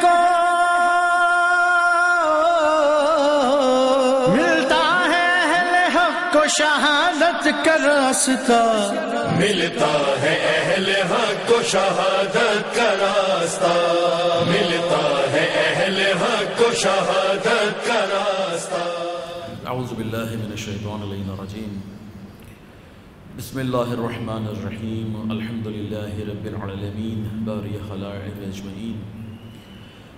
کو ملتا ہے اہل حق کو شہادت کا راستہ، ملتا ہے اہل حق کو شہادت کا راستہ، ملتا ہے اہل حق کو شہادت کا راستہ۔ اعوذ باللہ من الشیطان الرجیم، بسم اللہ الرحمن الرحیم، الحمد للہ رب العالمین باری خلائق اجمعین،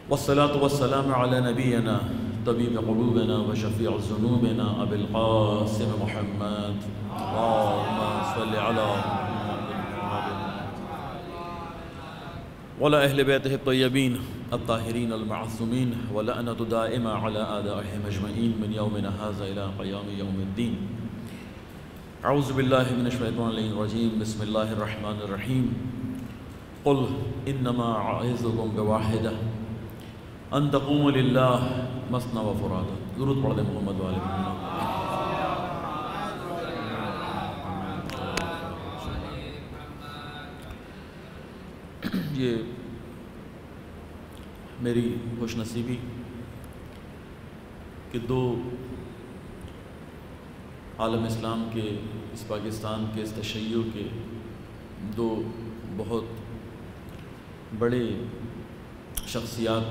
والصلاة والسلام علی نبینا طبیب قلوبنا وشفیع ذنوبنا ابی القاسم محمد، اللہم صل علی وعلى أهل بيته الطيبين الطاهرين المعصومين ولعنة دائمة على أعدائهم أجمعين من يومنا هذا إلى قيام يوم الدين۔ أعوذ بالله من الشيطان الرجيم، بسم الله الرحمن الرحيم، قل إنما أعظكم بواحدة أن تقوموا لله مثنى وفرادا۔ درود پڑھ دیں محمد وآل محمد۔ یہ میری خوش نصیبی کہ دو عالم اسلام کے، اس پاکستان کے، اس تشیع کے دو بہت بڑے شخصیات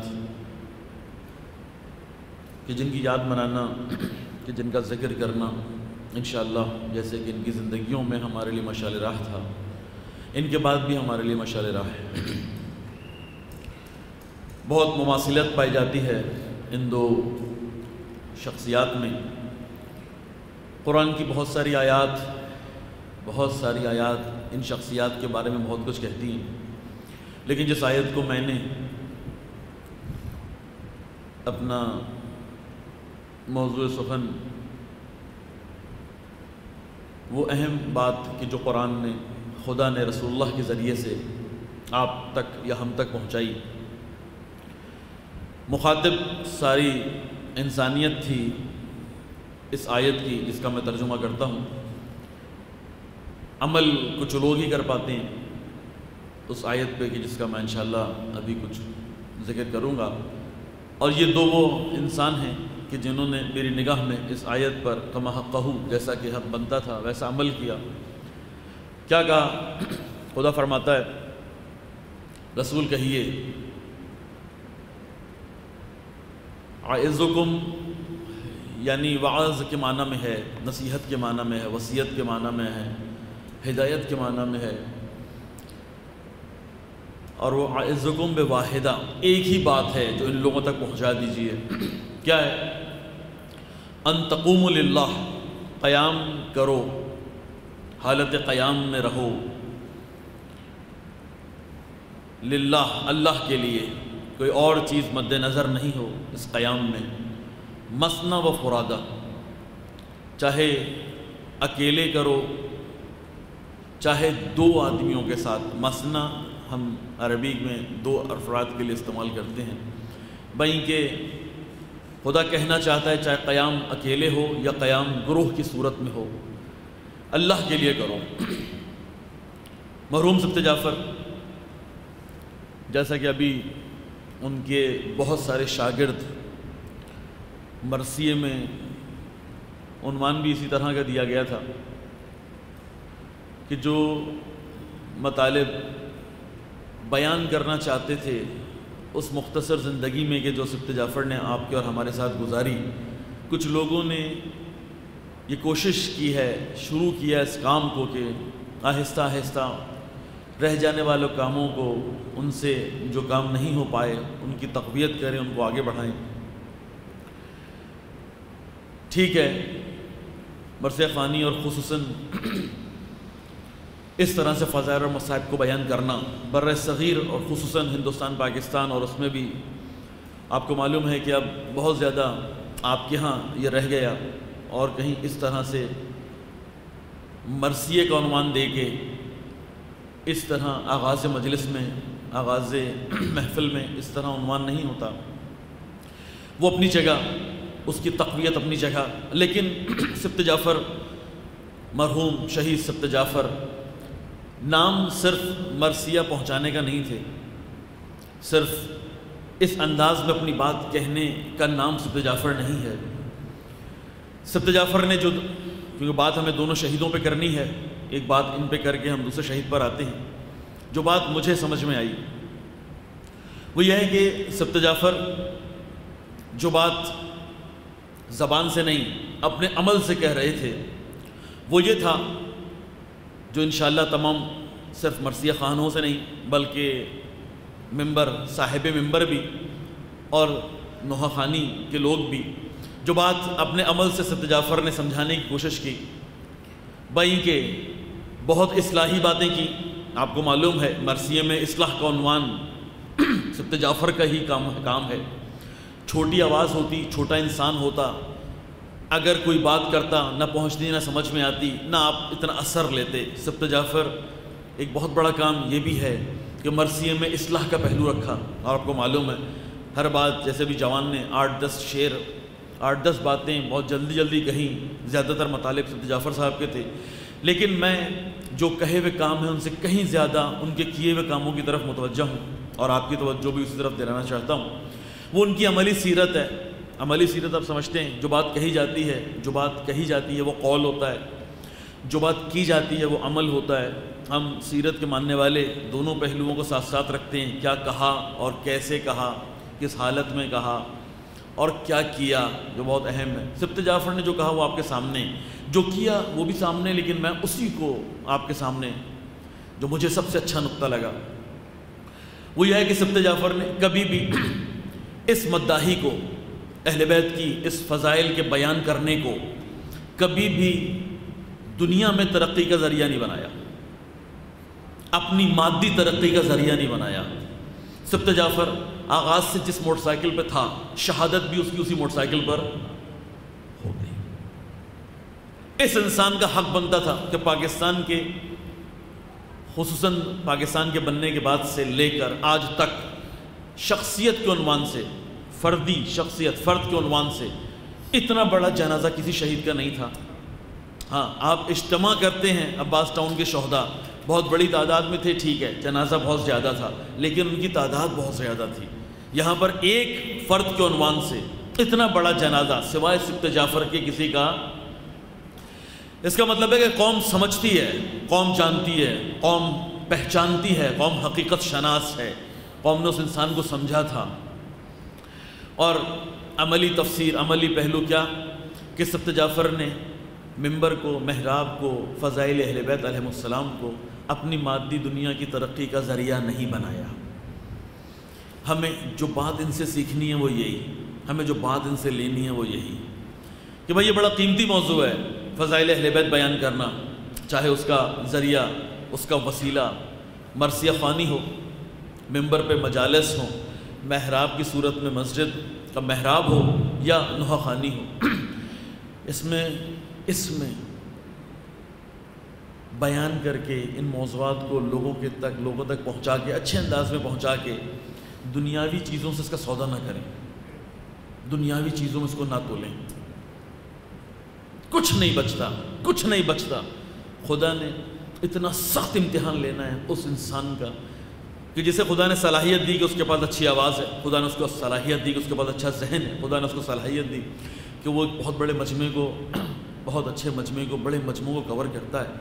کہ جن کی یاد منانا، کہ جن کا ذکر کرنا انشاءاللہ جیسے کہ ان کی زندگیوں میں ہمارے لیے مشعل راہ تھا، ان کے بعد بھی ہمارے لیے مشعل راہ ہے۔ بہت مماثلت پائی جاتی ہے ان دو شخصیات میں۔ قرآن کی بہت ساری آیات ان شخصیات کے بارے میں بہت کچھ کہتی ہیں، لیکن جس آیت کو میں نے اپنا موضوع سخن، وہ اہم بات کہ جو قرآن نے، خدا نے رسول اللہ کے ذریعے سے آپ تک یا ہم تک پہنچائی، مخاطب ساری انسانیت تھی اس آیت کی، جس کا میں ترجمہ کرتا ہوں۔ عمل کچھ لوگ ہی کر پاتے ہیں اس آیت پہ کہ جس کا میں انشاءاللہ ابھی کچھ ذکر کروں گا، اور یہ دو وہ انسان ہیں کہ جنہوں نے میری نگاہ میں اس آیت پر کما حقہ، جیسا کہ حق بنتا تھا ویسا عمل کیا۔ کیا کہا؟ خدا فرماتا ہے، رسول کہیے اعظکم، یعنی وعظ کے معنی میں ہے، نصیحت کے معنی میں ہے، وصیت کے معنی میں ہے، ہدایت کے معنی میں ہے، اور وہ اعظکم بواحدہ، ایک ہی بات ہے جو ان لوگوں تک پہنچا دیجئے۔ کیا ہے؟ ان تقوموا للہ، قیام کرو، حالت قیام میں رہو، للہ، اللہ کے لیے، کوئی اور چیز مد نظر نہیں ہو اس قیام میں۔ مثنی و فرادہ، چاہے اکیلے کرو چاہے دو آدمیوں کے ساتھ۔ مثنی ہم عربی میں دو افراد کے لیے استعمال کرتے ہیں، بھئی کہ خدا کہنا چاہتا ہے چاہے قیام اکیلے ہو یا قیام گروہ کی صورت میں ہو، اللہ کے لیے کرو۔ مرحوم سبت جعفر، جیسا کہ ابھی ان کے بہت سارے شاگرد، مرثیے میں عنوان بھی اسی طرح کا دیا گیا تھا کہ جو مطالب بیان کرنا چاہتے تھے اس مختصر زندگی میں کہ جو سبت جعفر نے آپ کے اور ہمارے ساتھ گزاری، کچھ لوگوں نے یہ کوشش کی ہے، شروع کیا اس کام کو کہ آہستہ آہستہ رہ جانے والوں کاموں کو، ان سے جو کام نہیں ہو پائے ان کی تقویت کریں، ان کو آگے بڑھائیں۔ ٹھیک ہے، برس فانی اور خصوصاً اس طرح سے فضائل اور مصائب کو بیان کرنا بر صغیر اور خصوصاً ہندوستان، پاکستان، اور اس میں بھی آپ کو معلوم ہے کہ اب بہت زیادہ آپ کے ہاں یہ رہ گیا، اور کہیں اس طرح سے مرثیے کا عنوان دے کے اس طرح آغاز مجلس میں، آغاز محفل میں اس طرح عنوان نہیں ہوتا۔ وہ اپنی جگہ، اس کی تقویت اپنی جگہ، لیکن سبت جعفر، مرحوم شہید سبت جعفر، نام صرف مرثیہ پہنچانے کا نہیں تھے، صرف اس انداز میں اپنی بات کہنے کا نام سبط جعفر نہیں ہے۔ سبط جعفر نے جو، کیونکہ بات ہمیں دونوں شہیدوں پہ کرنی ہے، ایک بات ان پہ کر کے ہم دوسرے شہید پر آتے ہیں، جو بات مجھے سمجھ میں آئی وہ یہ ہے کہ سبط جعفر جو بات زبان سے نہیں اپنے عمل سے کہہ رہے تھے وہ یہ تھا، جو انشاءاللہ تمام صرف مرثیہ خانوں سے نہیں بلکہ ممبر، صاحب ممبر بھی اور نوحہ خانی کے لوگ بھی جو بات اپنے عمل سے سبط جعفر نے سمجھانے کی کوشش کی، بھائی کہ بہت اصلاحی باتیں کی۔ آپ کو معلوم ہے مرثیے میں اصلاح کا عنوان سبط جعفر کا ہی کام ہے۔ چھوٹی آواز ہوتی، چھوٹا انسان ہوتا، اگر کوئی بات کرتا نہ پہنچتی نہ سمجھ میں آتی نہ آپ اتنا اثر لیتے۔ سبط جعفر ایک بہت بڑا کام یہ بھی ہے کہ مرثیے میں اصلاح کا پہلو رکھا، اور آپ کو معلوم ہے ہر بات، جیسے بھی جوان نے 8-10 شعر 8-10 باتیں بہت جلدی کہیں، زیادہ تر مطالب سبط جعفر صاحب کے تھے، لیکن میں جو کہے ہوئے کام ہیں ان سے کہیں زیادہ ان کے کیے ہوئے کاموں کی طرف متوجہ ہوں، اور آپ کی توجہ بھی اسی طرف دلانا چاہتا ہوں۔ وہ ان کی عملی سیرت ہے۔ عملی سیرت آپ سمجھتے ہیں، جو بات کہی جاتی ہے وہ قول ہوتا ہے، جو بات کی جاتی ہے وہ عمل ہوتا ہے۔ ہم سیرت کے ماننے والے دونوں پہلوؤں کو ساتھ ساتھ رکھتے ہیں، کیا کہا اور کیسے کہا، کس حالت میں کہا اور کیا کیا، جو بہت اہم ہے۔ سبط جعفر نے جو کہا وہ آپ کے سامنے، جو کیا وہ بھی سامنے، لیکن میں اسی کو آپ کے سامنے، جو مجھے سب سے اچھا نقطہ لگا وہ یہ ہے کہ سبط جعفر نے کبھی بھی اس مداحی کو، اہل بیت کی اس فضائل کے بیان کرنے کو کبھی بھی دنیا میں ترقی کا ذریعہ نہیں بنایا، اپنی مادی ترقی کا ذریعہ نہیں بنایا۔ سبط جعفر آغاز سے جس موٹر سائیکل پہ تھا، شہادت بھی اس کی اسی موٹر سائیکل پر ہو گئی۔ اس انسان کا حق بنتا تھا کہ پاکستان کے، خصوصاً پاکستان کے بننے کے بعد سے لے کر آج تک، شخصیت کے عنوان سے، فردی شخصیت، فرد کے عنوان سے اتنا بڑا جنازہ کسی شہید کا نہیں تھا۔ ہاں، آپ اجتماع کرتے ہیں عباس ٹاؤن کے شہداء بہت بڑی تعداد میں تھے، ٹھیک ہے، جنازہ بہت زیادہ تھا، لیکن ان کی تعداد بہت زیادہ تھی۔ یہاں پر ایک فرد کے عنوان سے اتنا بڑا جنازہ سوائے سبط جعفر کے کسی کا، اس کا مطلب ہے کہ قوم سمجھتی ہے، قوم جانتی ہے، قوم پہچانتی ہے، قوم حقیقت شناس ہے، قوم نے اس انسان کو سمجھا تھا۔ اور عملی تفسیر، عملی پہلو کیا کہ سبط جعفر نے ممبر کو، محراب کو، فضائل اہل بیت علیہ السلام کو اپنی مادی دنیا کی ترقی کا ذریعہ نہیں بنایا۔ ہمیں جو بات ان سے سیکھنی ہے وہ یہی، ہمیں جو بات ان سے لینی ہے وہ یہی کہ بھائی یہ بڑا قیمتی موضوع ہے فضائل اہل بیت بیان کرنا، چاہے اس کا ذریعہ، اس کا وسیلہ مرثیہ خوانی ہو، ممبر پہ مجالس ہوں، محراب کی صورت میں مسجد کا محراب ہو یا نوحہ خوانی ہو۔ اس میں بیان کر کے ان موضوعات کو لوگوں تک پہنچا کے، اچھے انداز میں پہنچا کے، دنیاوی چیزوں سے اس کا سودا نہ کریں، دنیاوی چیزوں میں اس کو نہ تولیں، کچھ نہیں بچتا۔ خدا نے اتنا سخت امتحان لینا ہے اس انسان کا کہ جسے خدا نے صلاحیت دی کہ اس کے پاس اچھی آواز ہے، خدا نے اس کو صلاحیت دی کہ اس کے پاس اچھا ذہن ہے، خدا نے اس کو صلاحیت دی کہ وہ ایک بہت بڑے مجمع کو، بہت اچھے مجمع کو، بڑے مجموعوں کو کور کرتا ہے۔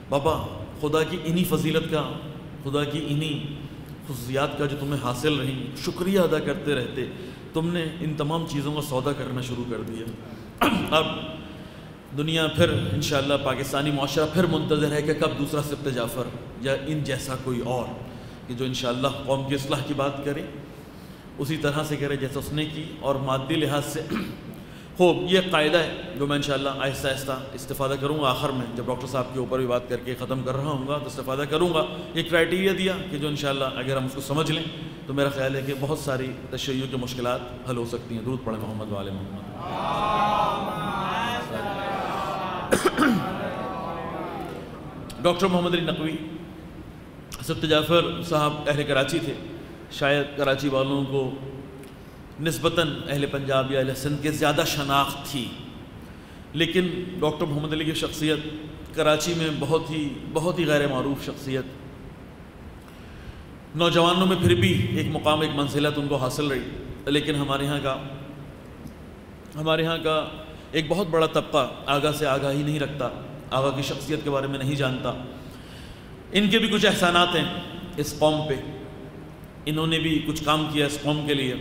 بابا، خدا کی انہی فضیلت کا، خدا کی انہی خصوصیات کا جو تمہیں حاصل رہی، شکریہ ادا کرتے رہتے تم نے ان تمام چیزوں کا سودا کرنا شروع کر دیا۔ اب دنیا پھر انشاءاللہ، پاکستانی معاشرہ پھر منتظر ہے کہ کب دوسرا سبط جعفر یا ان جیسا کوئی اور، کہ جو انشاءاللہ قوم کی اصلاح کی بات کرے، اسی طرح سے کرے جیسا اس نے کی، اور مادی لحاظ سے خوب۔ یہ قاعدہ ہے جو میں انشاءاللہ آہستہ آہستہ استفادہ کروں گا، آخر میں جب ڈاکٹر صاحب کے اوپر بھی بات کر کے ختم کر رہا ہوں گا تو استفادہ کروں گا۔ یہ کرائٹیریا دیا کہ جو انشاءاللہ اگر ہم اس کو سمجھ لیں تو میرا خیال ہے کہ بہت ساری تشیع کی مشکلات حل ہو سکتی ہیں۔ درود پڑھیں محمد وآل محمد۔ ڈاکٹر محمد علی نقوی سبط جعفر صاحب اہل کراچی تھے، شاید کراچی والوں کو نسبتاً اہل پنجاب یا اہل سندھ کے زیادہ شناخت تھی، لیکن ڈاکٹر محمد علی کی شخصیت کراچی میں بہت ہی غیر معروف شخصیت، نوجوانوں میں پھر بھی ایک مقام، ایک منزلت ان کو حاصل رہی، لیکن ہمارے ہاں کا ایک بہت بڑا طبقہ آگاہ سے آگاہ ہی نہیں رکھتا، آگاہ کی شخصیت کے بارے میں نہیں جانتا۔ ان کے بھی کچھ احسانات ہیں اس قوم پہ، انہوں نے بھی کچھ کام کیا اس قوم کے لیے،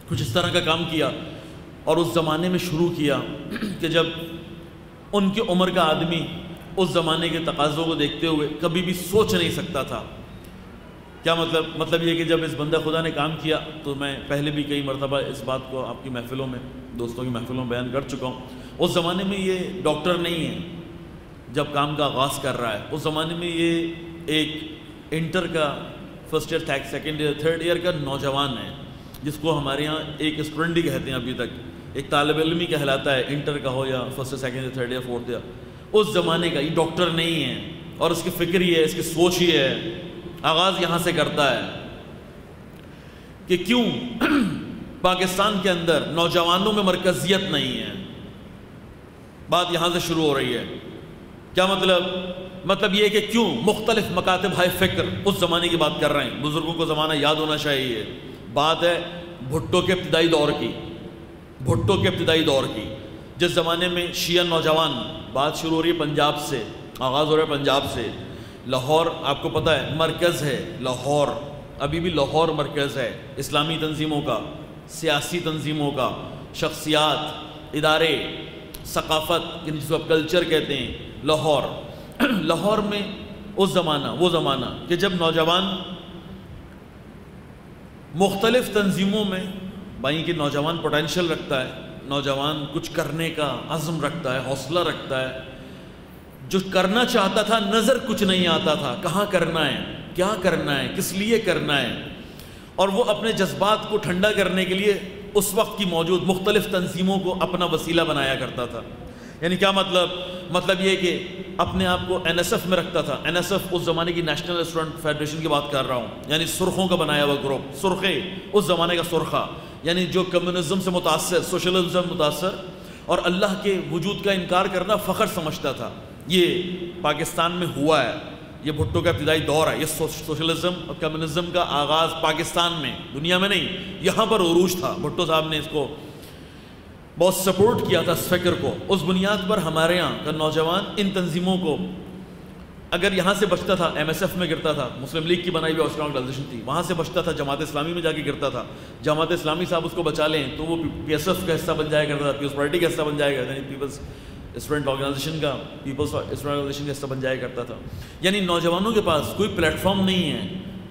کچھ اس طرح کا کام کیا، اور اس زمانے میں شروع کیا کہ جب ان کی عمر کا آدمی اس زمانے کے تقاضوں کو دیکھتے ہوئے کبھی بھی سوچ نہیں سکتا تھا۔ کیا مطلب یہ کہ جب اس بندہ خدا نے کام کیا، تو میں پہلے بھی کئی مرتبہ اس بات کو آپ کی محفلوں میں، دوستوں کی محفلوں میں بیان کر چکا ہوں، اس زمانے میں یہ ڈاکٹر نہیں ہے جب کام کا آغاز کر رہا ہے، اس زمانے میں یہ ایک انٹر کا first year, second year, third year کا نوجوان ہے، جس کو ہمارے ہاں ایک اسٹوڈنٹ ہی کہتے ہیں ابھی تک، ایک طالب علم ہی کہلاتا ہے، انٹر کا ہو یا first year, second year, third year, fourth year, اس زمانے کا۔ یہ ڈاکٹر نہیں ہے، اور اس کی فکر ہی ہے، اس کی سوچ ہی ہے، آغاز یہاں سے کرتا ہے کہ کیوں پاکستان کے اندر نوجوانوں میں مرکزیت نہیں ہے۔ بات یہاں سے شروع ہو رہی ہے۔ کیا مطلب یہ کہ کیوں مختلف مکاتب ہائے فکر، اس زمانے کی بات کر رہے ہیں، بزرگوں کو زمانہ یاد ہونا چاہیے۔ بات ہے بھٹو کے ابتدائی دور کی، جس زمانے میں شیعہ نوجوان، بات شروع ہو رہی ہے پنجاب سے، آغاز ہو رہا ہے پنجاب سے۔ لاہور آپ کو پتہ ہے مرکز ہے، لاہور ابھی بھی لاہور مرکز ہے اسلامی تنظیموں کا، سیاسی تنظیموں کا، شخصیات، ادارے، ثقافت، جس کو آپ کلچر کہتے ہیں، لاہور میں وہ زمانہ کہ جب نوجوان مختلف تنظیموں میں، بھائی کہ نوجوان پوٹینشل رکھتا ہے، نوجوان کچھ کرنے کا عزم رکھتا ہے، حوصلہ رکھتا ہے، جو کرنا چاہتا تھا نظر کچھ نہیں آتا تھا، کہاں کرنا ہے، کیا کرنا ہے، کس لیے کرنا ہے، اور وہ اپنے جذبات کو ٹھنڈا کرنے کے لیے اس وقت کی موجود مختلف تنظیموں کو اپنا وسیلہ بنایا کرتا تھا۔ یعنی کیا مطلب یہ کہ اپنے آپ کو این ایس ایف میں رکھتا تھا۔ این ایس ایف اس زمانے کی نیشنل اسٹوڈنٹ فیڈریشن کی بات کر رہا ہوں، یعنی سرخوں کا بنایا ہوا گروپ، سرخے، اس زمانے کا سرخہ، یعنی جو کمیونزم سے متاثر، سوشلزم سے متاثر، اور اللہ کے وجود کا انکار کرنا فخر سمجھتا تھا۔ یہ پاکستان میں ہوا ہے، یہ بھٹو کا ابتدائی دور ہے، یہ سوشلزم اور کمیونزم کا آغاز پاکستان میں، دنیا میں نہیں، یہاں پر عروج تھا۔ بھٹو صاحب نے اس کو بہت سپورٹ کیا تھا، اس فکر کو۔ اس بنیاد پر ہمارے یہاں کا نوجوان ان تنظیموں کو اگر یہاں سے بچتا تھا، ایم ایس ایف میں گرتا تھا، مسلم لیگ کی بنائی ہوئی آرگنائزیشن تھی، وہاں سے بچتا تھا، جماعت اسلامی میں جا کے گرتا تھا، جماعت اسلامی صاحب اس کو بچا لیں تو وہ پی ایس ایف کا حصہ بن جایا کرتا تھا، پیپلز پارٹی کا حصہ بن جایا کرتا تھا، پیپلز اسٹوڈنٹ آرگنائزیشن کا، پیپلز اسٹوڈنٹ آرگنائزیشن کا حصہ بن جایا کرتا تھا۔ یعنی نوجوانوں کے پاس کوئی پلیٹ فارم نہیں ہے،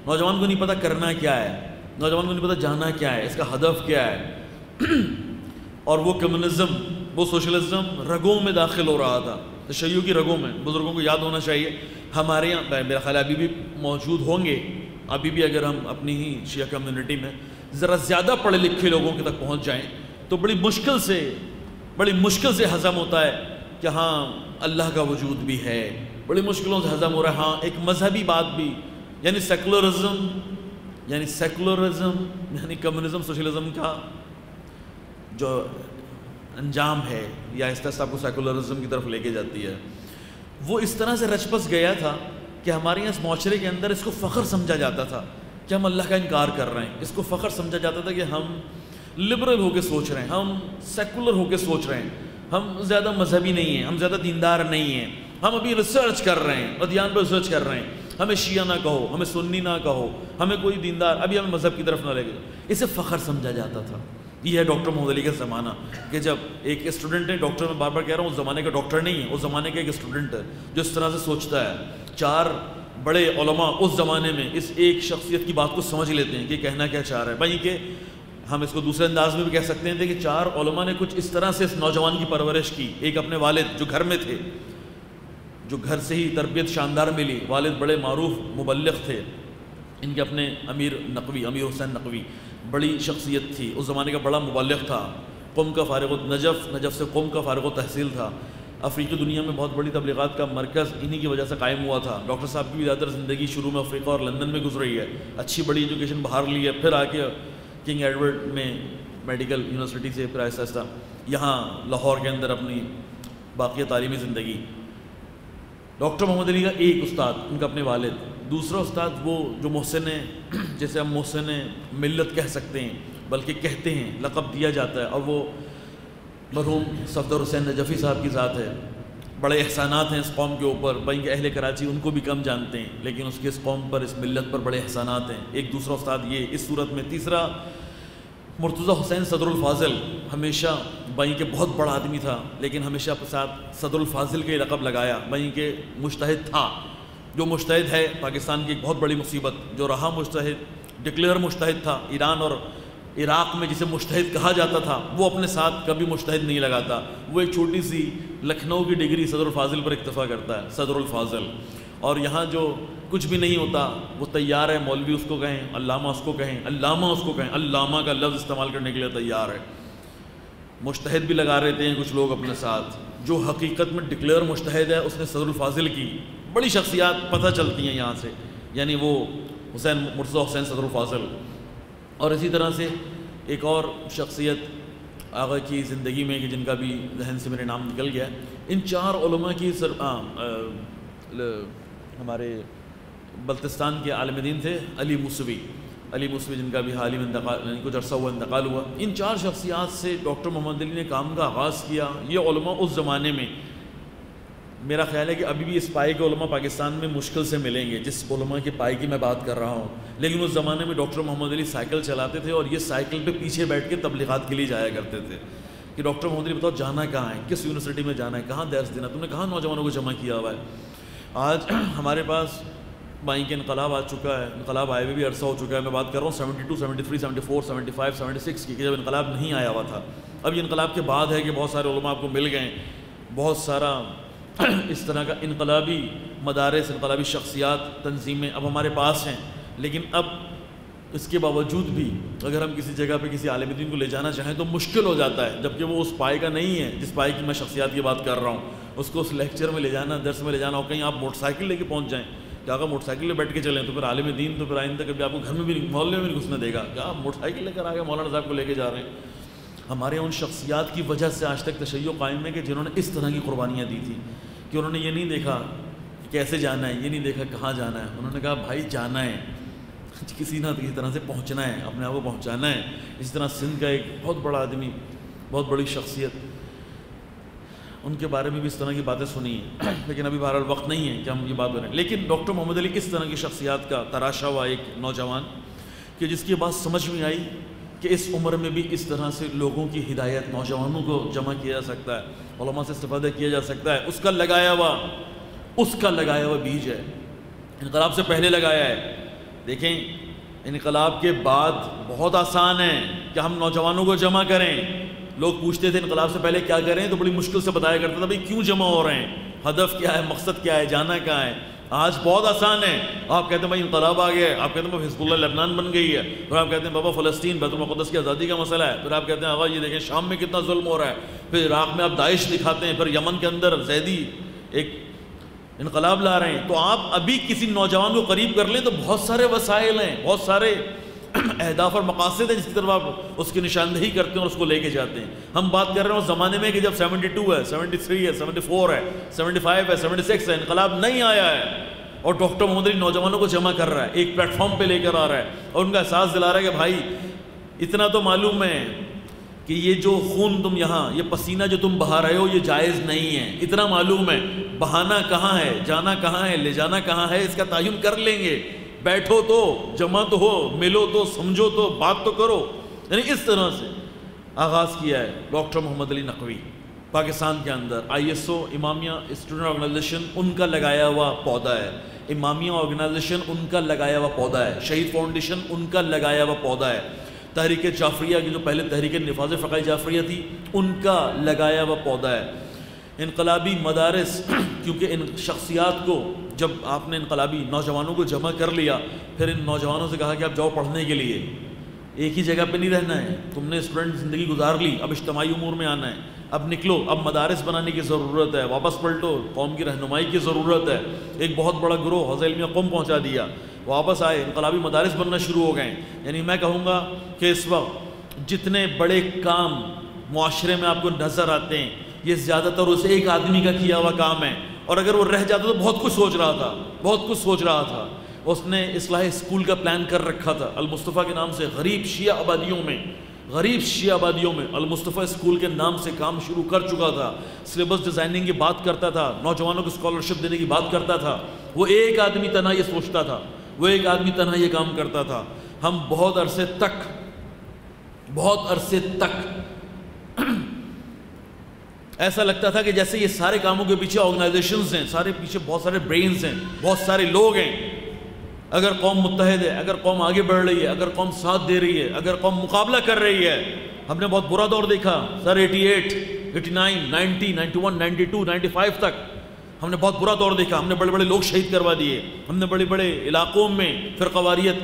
نوجوان کو نہیں پتہ کرنا کیا ہے، نوجوان کو نہیں پتہ جانا کیا ہے، اس کا ہدف کیا ہے، اور وہ کمیونزم، وہ سوشلزم رگوں میں داخل ہو رہا تھا، تشیع کی رگوں میں۔ بزرگوں کو یاد ہونا چاہیے، ہمارے یہاں میرا خیال ہے ابھی بھی موجود ہوں گے، ابھی بھی اگر ہم اپنی ہی شیعہ کمیونٹی میں ذرا زیادہ پڑھے لکھے لوگوں کے تک پہنچ جائیں تو بڑی مشکل سے ہضم ہوتا ہے کہ ہاں اللہ کا وجود بھی ہے، بڑی مشکلوں سے ہضم ہو رہا ہے، ہاں ایک مذہبی بات بھی، یعنی سیکولرزم یعنی کمیونزم، سوشلزم کا جو انجام ہے، یا اس طرح سے آپ کو سیکولرزم کی طرف لے کے جاتی ہے، وہ اس طرح سے رچ بس گیا تھا کہ ہمارے یہاں اس معاشرے کے اندر اس کو فخر سمجھا جاتا تھا کہ ہم اللہ کا انکار کر رہے ہیں، اس کو فخر سمجھا جاتا تھا کہ ہم لبرل ہو کے سوچ رہے ہیں، ہم سیکولر ہو کے سوچ رہے ہیں، ہم زیادہ مذہبی نہیں ہیں، ہم زیادہ دیندار نہیں ہیں، ہم ابھی ریسرچ کر رہے ہیں، ادیان پر ریسرچ کر رہے ہیں، ہمیں شیعہ نہ کہو، ہمیں سنی نہ کہو، ہمیں کوئی دیندار، ابھی ہمیں مذہب کی طرف نہ لے گئے، اسے فخر سمجھا جاتا تھا۔ یہ ہے ڈاکٹر محمد علی کا زمانہ، کہ جب ایک اسٹوڈنٹ ہے، ڈاکٹر میں بار بار کہہ رہا ہوں، اس زمانے کا ڈاکٹر نہیں ہے، اس زمانے کا ایک اسٹوڈنٹ ہے جو اس طرح سے سوچتا ہے۔ چار بڑے علماء اس زمانے میں اس ایک شخصیت کی بات کو سمجھ لیتے ہیں کہ کہنا کیا چاہ رہا ہے، بھائی کہ ہم اس کو دوسرے انداز میں بھی کہہ سکتے ہیں کہ چار علماء نے کچھ اس طرح سے اس نوجوان کی پرورش کی۔ ایک اپنے والد جو گھر میں تھے، جو گھر سے ہی تربیت شاندار ملی، والد بڑے معروف مبلغ تھے، ان کے اپنے امیر حسین نقوی بڑی شخصیت تھی، اس زمانے کا بڑا مبلغ تھا، قم کا فارغ نجف سے قم کا فارغ تحصیل تھا، افریقی دنیا میں بہت بڑی تبلیغات کا مرکز انہی کی وجہ سے قائم ہوا تھا۔ ڈاکٹر صاحب کی بھی زیادہ زندگی شروع میں افریقہ اور لندن میں گزری ہے، اچھی بڑی ایجوکیشن باہر لی ہے، پھر آ کے کنگ ایڈورڈ میں میڈیکل یونیورسٹی سے پھر آہستہ آہستہ یہاں لاہور کے اندر اپنی باقی تعلیمی زندگی۔ ڈاکٹر محمد علی کا ایک استاد، ان کا اپنے والد دوسرا استاد وہ جو محسن ہے، جیسے ہم محسن ملت کہہ سکتے ہیں، بلکہ کہتے ہیں، لقب دیا جاتا ہے، اور وہ مرحوم صفدر حسین نجفی صاحب کی ذات ہے۔ بڑے احسانات ہیں اس قوم کے اوپر، بھائی کہ اہل کراچی ان کو بھی کم جانتے ہیں، لیکن اس کے اس قوم پر، اس ملت پر بڑے احسانات ہیں۔ ایک دوسرا استاد یہ اس صورت میں۔ تیسرا مرتضیٰ حسین صدر الفاضل، ہمیشہ بھائی کہ بہت بڑا آدمی تھا، لیکن ہمیشہ اپنے ساتھ صدر الفاضل کے لقب لگایا، بھائی کہ مجتہد تھا، جو مجتہد ہے پاکستان کی ایک بہت بڑی مصیبت، جو رہا مجتہد، ڈکلیئر مجتہد تھا۔ ایران اور عراق میں جسے مجتہد کہا جاتا تھا، وہ اپنے ساتھ کبھی مجتہد نہیں لگاتا، وہ ایک چھوٹی سی لکھنؤ کی ڈگری صدر الفاضل پر اکتفا کرتا ہے، صدر الفاضل۔ اور یہاں جو کچھ بھی نہیں ہوتا وہ تیار ہے، مولوی اس کو کہیں، علامہ اس کو کہیں، علامہ اس کو کہیں، علامہ کا لفظ استعمال کرنے کے لیے تیار ہے۔ مجتہد بھی لگا رہتے ہیں کچھ لوگ اپنے ساتھ، جو حقیقت میں ڈکلیئر مجتہد ہے، اس نے صدر الفاضل کی۔ بڑی شخصیات پتہ چلتی ہیں یہاں سے، یعنی وہ مرتضیٰ حسین صدر الفاضل۔ اور اسی طرح سے ایک اور شخصیت آغا کی زندگی میں کہ جن کا بھی ذہن سے میرے نام نکل گیا ہے، ان چار علماء کی ہمارے بلتستان کے عالم دین تھے علی موسوی، جن کا بھی حال ہی میں انتقال، کچھ عرصہ ہوا انتقال ہوا۔ ان چار شخصیات سے ڈاکٹر محمد علی نے کام کا آغاز کیا۔ یہ علماء اس زمانے میں، میرا خیال ہے کہ ابھی بھی اس پائے کے علماء پاکستان میں مشکل سے ملیں گے، جس علماء کے پائے کی میں بات کر رہا ہوں، لیکن اس زمانے میں ڈاکٹر محمد علی سائیکل چلاتے تھے، اور یہ سائیکل پہ پیچھے بیٹھ کے تبلیغات کے لیے جایا کرتے تھے کہ ڈاکٹر محمد علی بتاؤ جانا کہاں ہے، کس یونیورسٹی میں جانا ہے، کہاں درس دینا، تم نے کہاں نوجوانوں کو جمع کیا ہوا ہے۔ آج ہمارے پاس بھائی کہ انقلاب آ چکا ہے، انقلاب آئے ہوئے بھی عرصہ ہو چکا ہے، میں بات کر رہا ہوں 72 73 74 75 76 کی، کہ جب انقلاب نہیں آیا ہوا تھا۔ اب یہ انقلاب کے بعد ہے کہ بہت سارے علماء آپ کو مل گئے، بہت سارا اس طرح کا انقلابی مدارس، انقلابی شخصیات، تنظیمیں اب ہمارے پاس ہیں، لیکن اب اس کے باوجود بھی اگر ہم کسی جگہ پہ کسی عالم دین کو لے جانا چاہیں تو مشکل ہو جاتا ہے، جبکہ وہ اس پائے کا نہیں ہے جس پائے کی میں شخصیات کی بات کر رہا ہوں۔ اس کو اس لیکچر میں لے جانا، درس میں لے جانا، اور کہیں آپ موٹر سائیکل لے کے پہنچ جائیں کہ اگر موٹر سائیکل پہ بیٹھ کے چلیں تو پھر عالم دین تو پھر آئندہ کبھی آپ کو گھر میں بھی محلے میں بھی گھسنے دے گا کہ آپ موٹر سائیکل لے کر آ گئے، مولانا صاحب کو لے کے جا رہے ہیں۔ ہمارے ان شخصیات کی وجہ سے آج تک تشیع قائم ہے کہ جنہوں نے اس طرح کی قربانیاں دی تھیں، کہ انہوں نے یہ نہیں دیکھا کہ کیسے جانا ہے، یہ نہیں دیکھا کہاں جانا ہے، انہوں نے کہا بھائی جانا ہے، کسی نہ کسی طرح سے پہنچنا ہے، اپنے آپ کو پہنچانا ہے۔ اسی طرح سندھ کا ایک بہت بڑا آدمی، بہت بڑی شخصیت، ان کے بارے میں بھی اس طرح کی باتیں سنی ہیں، لیکن ابھی بہرحال وقت نہیں ہے کہ ہم یہ بات کریں۔ لیکن ڈاکٹر محمد علی اس طرح کی شخصیات کا تراشا ہوا ایک نوجوان، کہ جس کی بات سمجھ میں آئی کہ اس عمر میں بھی اس طرح سے لوگوں کی ہدایت، نوجوانوں کو جمع کیا جا سکتا ہے، علماء سے استفادہ کیا جا سکتا ہے، اس کا لگایا ہوا بیج ہے، انقلاب سے پہلے لگایا ہے۔ دیکھیں انقلاب کے بعد بہت آسان ہے کہ ہم نوجوانوں کو جمع کریں۔ لوگ پوچھتے تھے انقلاب سے پہلے کیا کریں، تو بڑی مشکل سے بتایا کرتا تھا بھئی کیوں جمع ہو رہے ہیں، ہدف کیا ہے، مقصد کیا ہے، جانا کہاں ہے۔ آج بہت آسان ہے، آپ کہتے ہیں بھائی انقلاب آ گیا ہے، آپ کہتے ہیں حزب اللہ لبنان بن گئی ہے، پھر آپ کہتے ہیں بابا فلسطین بیت المقدس کی آزادی کا مسئلہ ہے، پھر آپ کہتے ہیں آغا یہ دیکھیں شام میں کتنا ظلم ہو رہا ہے، پھر عراق میں آپ داعش دکھاتے ہیں، پھر یمن کے اندر زیدی ایک انقلاب لا رہے ہیں۔ تو آپ ابھی کسی نوجوان کو قریب کر لیں تو بہت سارے وسائل ہیں، بہت سارے اہداف اور مقاصد ہیں جس کی طرف آپ اس کی نشاندہی کرتے ہیں اور اس کو لے کے جاتے ہیں۔ ہم بات کر رہے ہیں اس زمانے میں کہ جب 72 ہے، 73 ہے، 74 ہے، 75 ہے، 76 ہے، انقلاب نہیں آیا ہے، اور ڈاکٹر محمد علی نوجوانوں کو جمع کر رہا ہے، ایک پلیٹ فارم پہ لے کر آ رہا ہے، اور ان کا احساس دلا رہا ہے کہ بھائی اتنا تو معلوم ہے کہ یہ جو خون تم یہاں، یہ پسینہ جو تم بہا رہے ہو یہ جائز نہیں ہے، اتنا معلوم ہے، بہانا کہاں ہے، جانا کہاں ہے، لے جانا کہاں ہے، اس کا تعین کر لیں گے، بیٹھو تو، جمع تو ہو، ملو تو، سمجھو تو، بات تو کرو۔ یعنی اس طرح سے آغاز کیا ہے ڈاکٹر محمد علی نقوی۔ پاکستان کے اندر ISO امامیہ اسٹوڈنٹ آرگنائزیشن ان کا لگایا ہوا پودا ہے، امامیہ آرگنائزیشن ان کا لگایا ہوا پودا ہے، شہید فاؤنڈیشن ان کا لگایا ہوا پودا ہے، تحریک جعفریہ کی جو پہلے تحریک نفاذ فقہ جعفریہ تھی ان کا لگایا ہوا پودا ہے، انقلابی مدارس، کیونکہ ان شخصیات کو جب آپ نے انقلابی نوجوانوں کو جمع کر لیا، پھر ان نوجوانوں سے کہا کہ آپ جاؤ پڑھنے کے لیے، ایک ہی جگہ پہ نہیں رہنا ہے، تم نے اسٹوڈنٹ زندگی گزار لی، اب اجتماعی امور میں آنا ہے، اب نکلو، اب مدارس بنانے کی ضرورت ہے، واپس پلٹو، قوم کی رہنمائی کی ضرورت ہے۔ ایک بہت بڑا گروہ حوزہ علمیہ قوم پہنچا دیا، واپس آئے، انقلابی مدارس بننا شروع ہو گئے۔ یعنی میں کہوں گا کہ اس وقت جتنے بڑے کام معاشرے میں آپ کو نظر آتے ہیں یہ زیادہ تر اس ایک آدمی کا کیا ہوا کام ہے، اور اگر وہ رہ جاتا تو بہت کچھ سوچ رہا تھا، اس نے اصلاح اسکول کا پلان کر رکھا تھا المصطفیٰ کے نام سے، غریب شیعہ آبادیوں میں المصطفیٰ اسکول کے نام سے کام شروع کر چکا تھا، سلیبس ڈیزائننگ کی بات کرتا تھا، نوجوانوں کو اسکالرشپ دینے کی بات کرتا تھا. وہ ایک آدمی تنہا یہ سوچتا تھا، وہ ایک آدمی تنہا یہ کام کرتا تھا. ہم بہت عرصے تک ایسا لگتا تھا کہ جیسے یہ سارے کاموں کے پیچھے آرگنائزیشنز ہیں، سارے پیچھے بہت سارے برینز ہیں، بہت سارے لوگ ہیں. اگر قوم متحد ہے، اگر قوم آگے بڑھ رہی ہے، اگر قوم ساتھ دے رہی ہے، اگر قوم مقابلہ کر رہی ہے. ہم نے بہت برا دور دیکھا، سر 88 89 90 91 92 95 تک ہم نے بہت برا دور دیکھا. ہم نے بڑے بڑے لوگ شہید کروا دیے، ہم نے بڑے بڑے علاقوں میں فرقواریت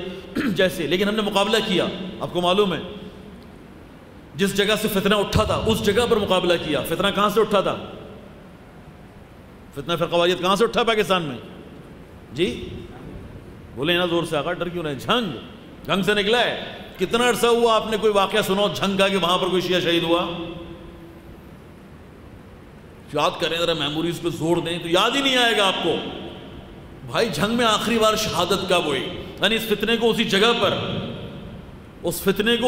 جیسے، لیکن ہم نے مقابلہ کیا. آپ کو معلوم ہے جس جگہ سے فتنہ اٹھا تھا اس جگہ پر مقابلہ کیا. فتنہ کہاں سے اٹھا تھا؟ فتنہ فرقواریت کہاں سے اٹھا پاکستان میں؟ جی بولیں نا زور سے، آقا ڈر کیوں رہے؟ جھنگ سے نکلا ہے. کتنا عرصہ ہوا آپ نے کوئی واقعہ سنو جھنگ کا کہ وہاں پر کوئی شیعہ شہید ہوا؟ یاد کریں ذرا، میموریز پہ زور دیں تو یاد ہی نہیں آئے گا آپ کو. بھائی جھنگ میں آخری بار شہادت کب ہوئی؟ یعنی اس فتنے کو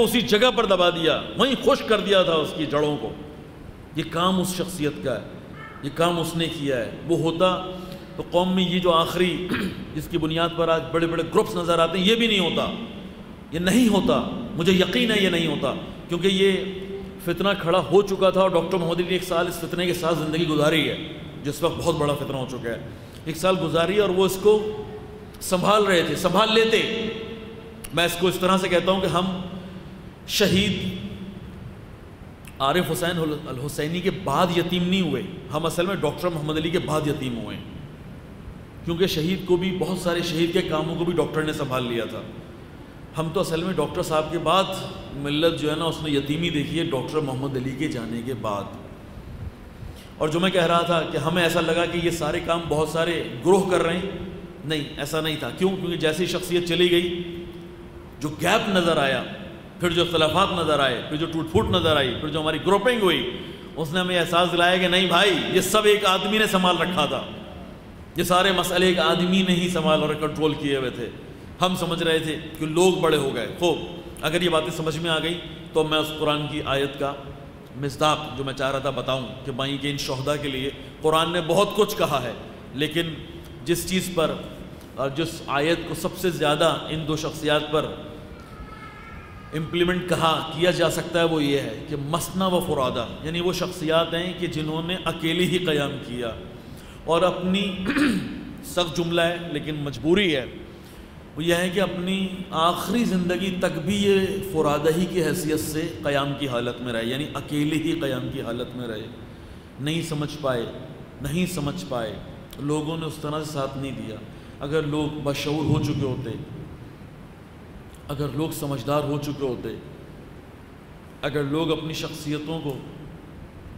اسی جگہ پر دبا دیا، وہیں خشک کر دیا تھا اس کی جڑوں کو. یہ کام اس شخصیت کا ہے، یہ کام اس نے کیا ہے. وہ ہوتا تو قوم میں یہ جو آخری جس کی بنیاد پر آج بڑے بڑے گروپس نظر آتے ہیں، یہ بھی نہیں ہوتا، یہ نہیں ہوتا. مجھے یقین ہے یہ نہیں ہوتا، کیونکہ یہ فتنہ کھڑا ہو چکا تھا اور ڈاکٹر محمد علی نے 1 سال اس فتنے کے ساتھ زندگی گزاری ہے، جس وقت بہت بڑا فتنہ ہو چکا ہے. 1 سال گزاری اور وہ اس کو سنبھال رہے تھے، سنبھال لیتے. میں اس کو اس طرح سے کہتا ہوں کہ ہم شہید عارف حسین الحسینی کے بعد یتیم نہیں ہوئے، ہم اصل میں ڈاکٹر محمد علی کے بعد یتیم ہوئے، کیونکہ شہید کو بھی، بہت سارے شہید کے کاموں کو بھی ڈاکٹر نے سنبھال لیا تھا. ہم تو اصل میں ڈاکٹر صاحب کے بعد ملت جو ہے نا اس نے یتیمی دیکھی ہے ڈاکٹر محمد علی کے جانے کے بعد. اور جو میں کہہ رہا تھا کہ ہمیں ایسا لگا کہ یہ سارے کام بہت سارے گروہ کر رہے ہیں، نہیں ایسا نہیں تھا. کیوں؟ کیونکہ جیسی شخصیت چلی گئی، جو گیپ نظر آیا، پھر جو اختلافات نظر آئے، پھر جو ٹوٹ پھوٹ نظر آئی، پھر جو ہماری گروپنگ ہوئی، اس نے ہمیں احساس دلایا کہ نہیں بھائی یہ سب ایک آدمی نے سنبھال رکھا تھا، یہ سارے مسئلے ایک آدمی نے ہی سنبھال اور کنٹرول کیے ہوئے تھے. ہم سمجھ رہے تھے کہ لوگ بڑے ہو گئے. خوب، اگر یہ باتیں سمجھ میں آ گئی تو میں اس قرآن کی آیت کا مصداق جو میں چاہ رہا تھا بتاؤں کہ بھائی کہ ان شہداء کے لیے قرآن نے بہت کچھ کہا ہے، لیکن جس چیز پر اور جس آیت کو سب سے زیادہ ان 2 شخصیات پر امپلیمنٹ کیا جا سکتا ہے وہ یہ ہے کہ مثنا و فرادہ، یعنی وہ شخصیات ہیں کہ جنہوں نے اکیلے ہی قیام کیا اور اپنی سخت جملہ ہے لیکن مجبوری ہے، وہ یہ ہے کہ اپنی آخری زندگی تک بھی یہ فرادہ ہی کی حیثیت سے قیام کی حالت میں رہے، یعنی اکیلے ہی قیام کی حالت میں رہے. نہیں سمجھ پائے، لوگوں نے اس طرح سے ساتھ نہیں دیا. اگر لوگ بشعور ہو چکے ہوتے، اگر لوگ سمجھدار ہو چکے ہوتے، اگر لوگ اپنی شخصیتوں کو،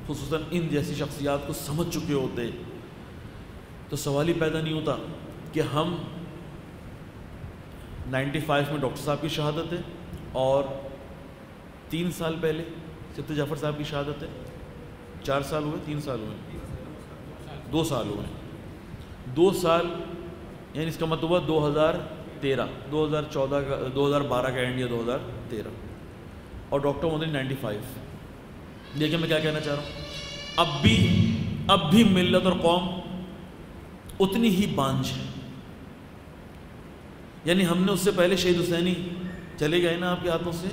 خصوصاً ان جیسی شخصیات کو سمجھ چکے ہوتے، تو سوال ہی پیدا نہیں ہوتا کہ ہم 95 میں ڈاکٹر صاحب کی شہادت ہے اور 3 سال پہلے سبت جعفر صاحب کی شہادت ہے. 4 سال ہوئے، 3 سال ہوئے، 2 سال ہوئے. 2 سال یعنی اس کا مطلب 2013 2014 کا 2012 کا اینڈ یا 2013 اور ڈاکٹر محمد 95. دیکھیں میں کیا کہنا چاہ رہا ہوں، اب بھی ملت اور قوم اتنی ہی بانجھ ہے. یعنی ہم نے اس سے پہلے شہید حسینی چلے گئے نا آپ کے ہاتھوں سے،